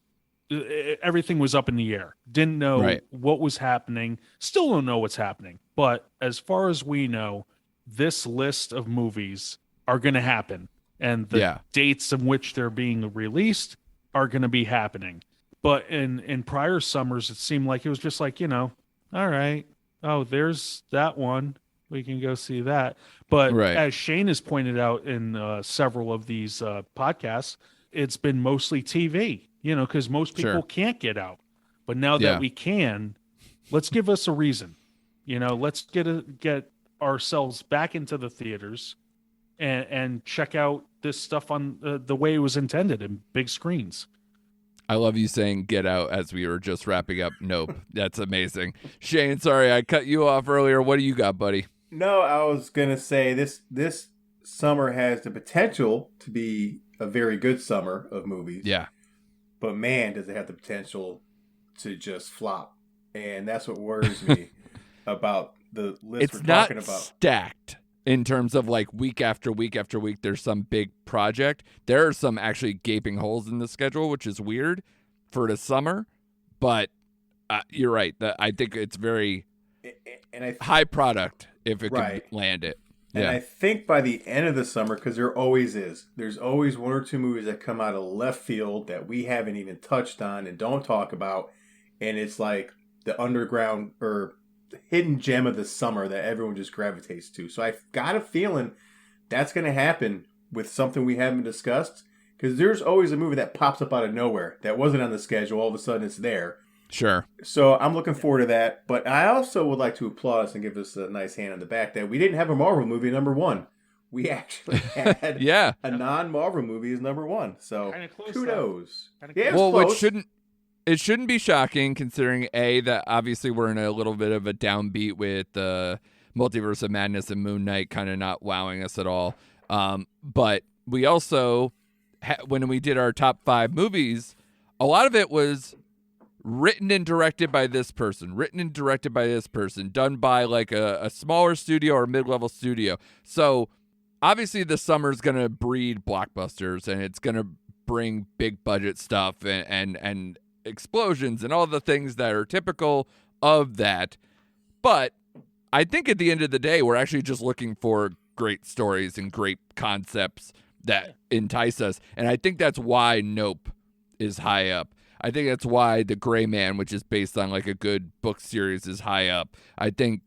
everything was up in the air. Didn't know what was happening. Still don't know what's happening. But as far as we know, this list of movies are going to happen. And the dates in which they're being released are going to be happening. But in prior summers, it seemed like it was just like, you know, all right. Oh, there's that one. We can go see that. But as Shane has pointed out in several of these podcasts, it's been mostly TV, you know, because most people can't get out. But now that we can, let's give us a reason. You know, let's get ourselves back into the theaters and check out this stuff on the way it was intended in big screens. I love you saying Get Out as we were just wrapping up Nope. That's amazing. Shane, sorry, I cut you off earlier. What do you got, buddy? No, I was going to say this summer has the potential to be a very good summer of movies. Yeah. But man, does it have the potential to just flop. And that's what worries me about the list we're talking about. It's not stacked in terms of like week after week after week, there's some big project. There are some actually gaping holes in the schedule, which is weird for the summer. But you're right. I think it's very high product if it can land it. And I think by the end of the summer, because there always is, there's always one or two movies that come out of left field that we haven't even touched on and don't talk about. And it's like the underground or hidden gem of the summer that everyone just gravitates to. So I've got a feeling that's going to happen with something we haven't discussed, Because there's always a movie that pops up out of nowhere that wasn't on the schedule. All of a sudden it's there. Sure. So I'm looking forward to that. But I also would like to applaud us and give us a nice hand on the back that we didn't have a Marvel movie number one. We actually had a non-Marvel movie as number one. So kudos. Yeah, well, close. It shouldn't be shocking considering that obviously we're in a little bit of a downbeat with Multiverse of Madness and Moon Knight kind of not wowing us at all. But we also, when we did our top 5 movies, a lot of it was written and directed by this person, done by like a smaller studio or mid-level studio. So obviously the summer's going to breed blockbusters and it's going to bring big budget stuff and explosions and all the things that are typical of that. But I think at the end of the day, we're actually just looking for great stories and great concepts that entice us. And I think that's why Nope is high up. I think that's why The Gray Man, which is based on like a good book series, is high up. I think,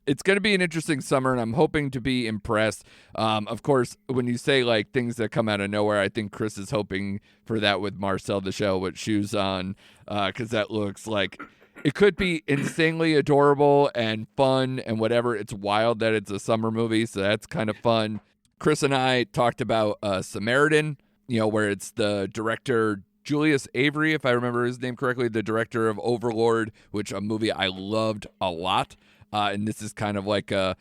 it's going to be an interesting summer, and I'm hoping to be impressed. Of course, when you say like things that come out of nowhere, I think Chris is hoping for that with Marcel the Shell with shoes on, because that looks like it could be insanely adorable and fun and whatever. It's wild that it's a summer movie, so that's kind of fun. Chris and I talked about Samaritan, where it's the director Julius Avery, if I remember his name correctly, the director of Overlord, which a movie I loved a lot. And this is kind of like a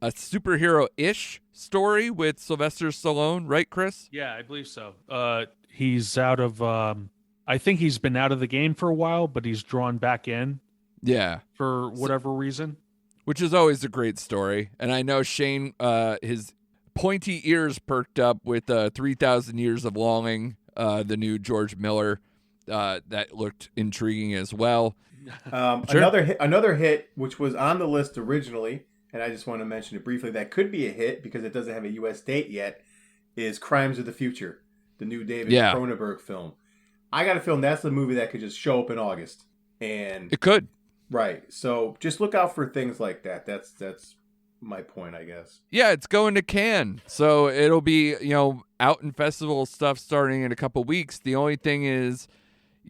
superhero-ish story with Sylvester Stallone, right, Chris? Yeah, I believe so. He's out of, I think he's been out of the game for a while, but he's drawn back in. Yeah. For whatever reason. Which is always a great story. And I know Shane, his pointy ears perked up with 3,000 Years of Longing, the new George Miller, that looked intriguing as well. Sure. Another hit, which was on the list originally, and I just want to mention it briefly, that could be a hit because it doesn't have a U.S. date yet, is Crimes of the Future, the new David Cronenberg film. I got a feeling that's the movie that could just show up in August. And it could. Right. So just look out for things like that. That's my point, I guess. Yeah, it's going to Cannes. So it'll be, out in festival stuff starting in a couple weeks. The only thing is,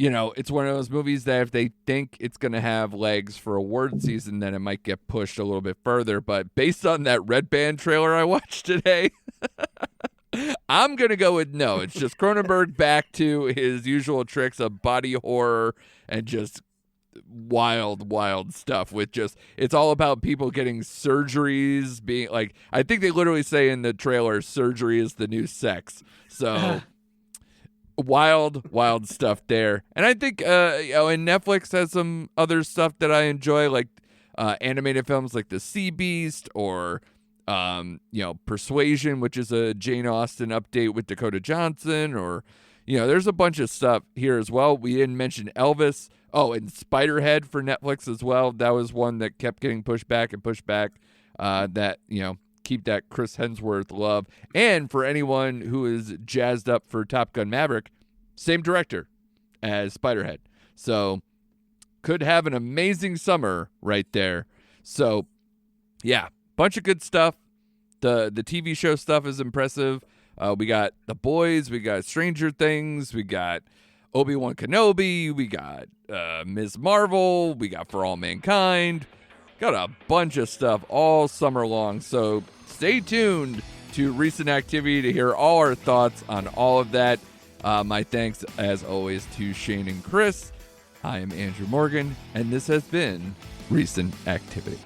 it's one of those movies that if they think it's going to have legs for award season, then it might get pushed a little bit further. But based on that Red Band trailer I watched today, I'm going to go with no. It's just Cronenberg back to his usual tricks of body horror and just wild stuff with it's all about people getting surgeries, being like, I think they literally say in the trailer, surgery is the new sex. So... wild stuff there. And I think and Netflix has some other stuff that I enjoy, like animated films like The Sea Beast or Persuasion, which is a Jane Austen update with Dakota Johnson, or there's a bunch of stuff here as well. We didn't mention Elvis. Oh, and Spiderhead for Netflix as well. That was one that kept getting pushed back that keep that Chris Hemsworth love. And for anyone who is jazzed up for Top Gun Maverick, same director as Spiderhead. So could have an amazing summer right there. So yeah, bunch of good stuff. The TV show stuff is impressive. We got The Boys, we got Stranger Things, we got Obi-Wan Kenobi, we got Ms. Marvel, we got For All Mankind. Got a bunch of stuff all summer long. So stay tuned to Recent Activity to hear all our thoughts on all of that. My thanks, as always, to Shane and Chris. I am Andrew Morgan, and this has been Recent Activity.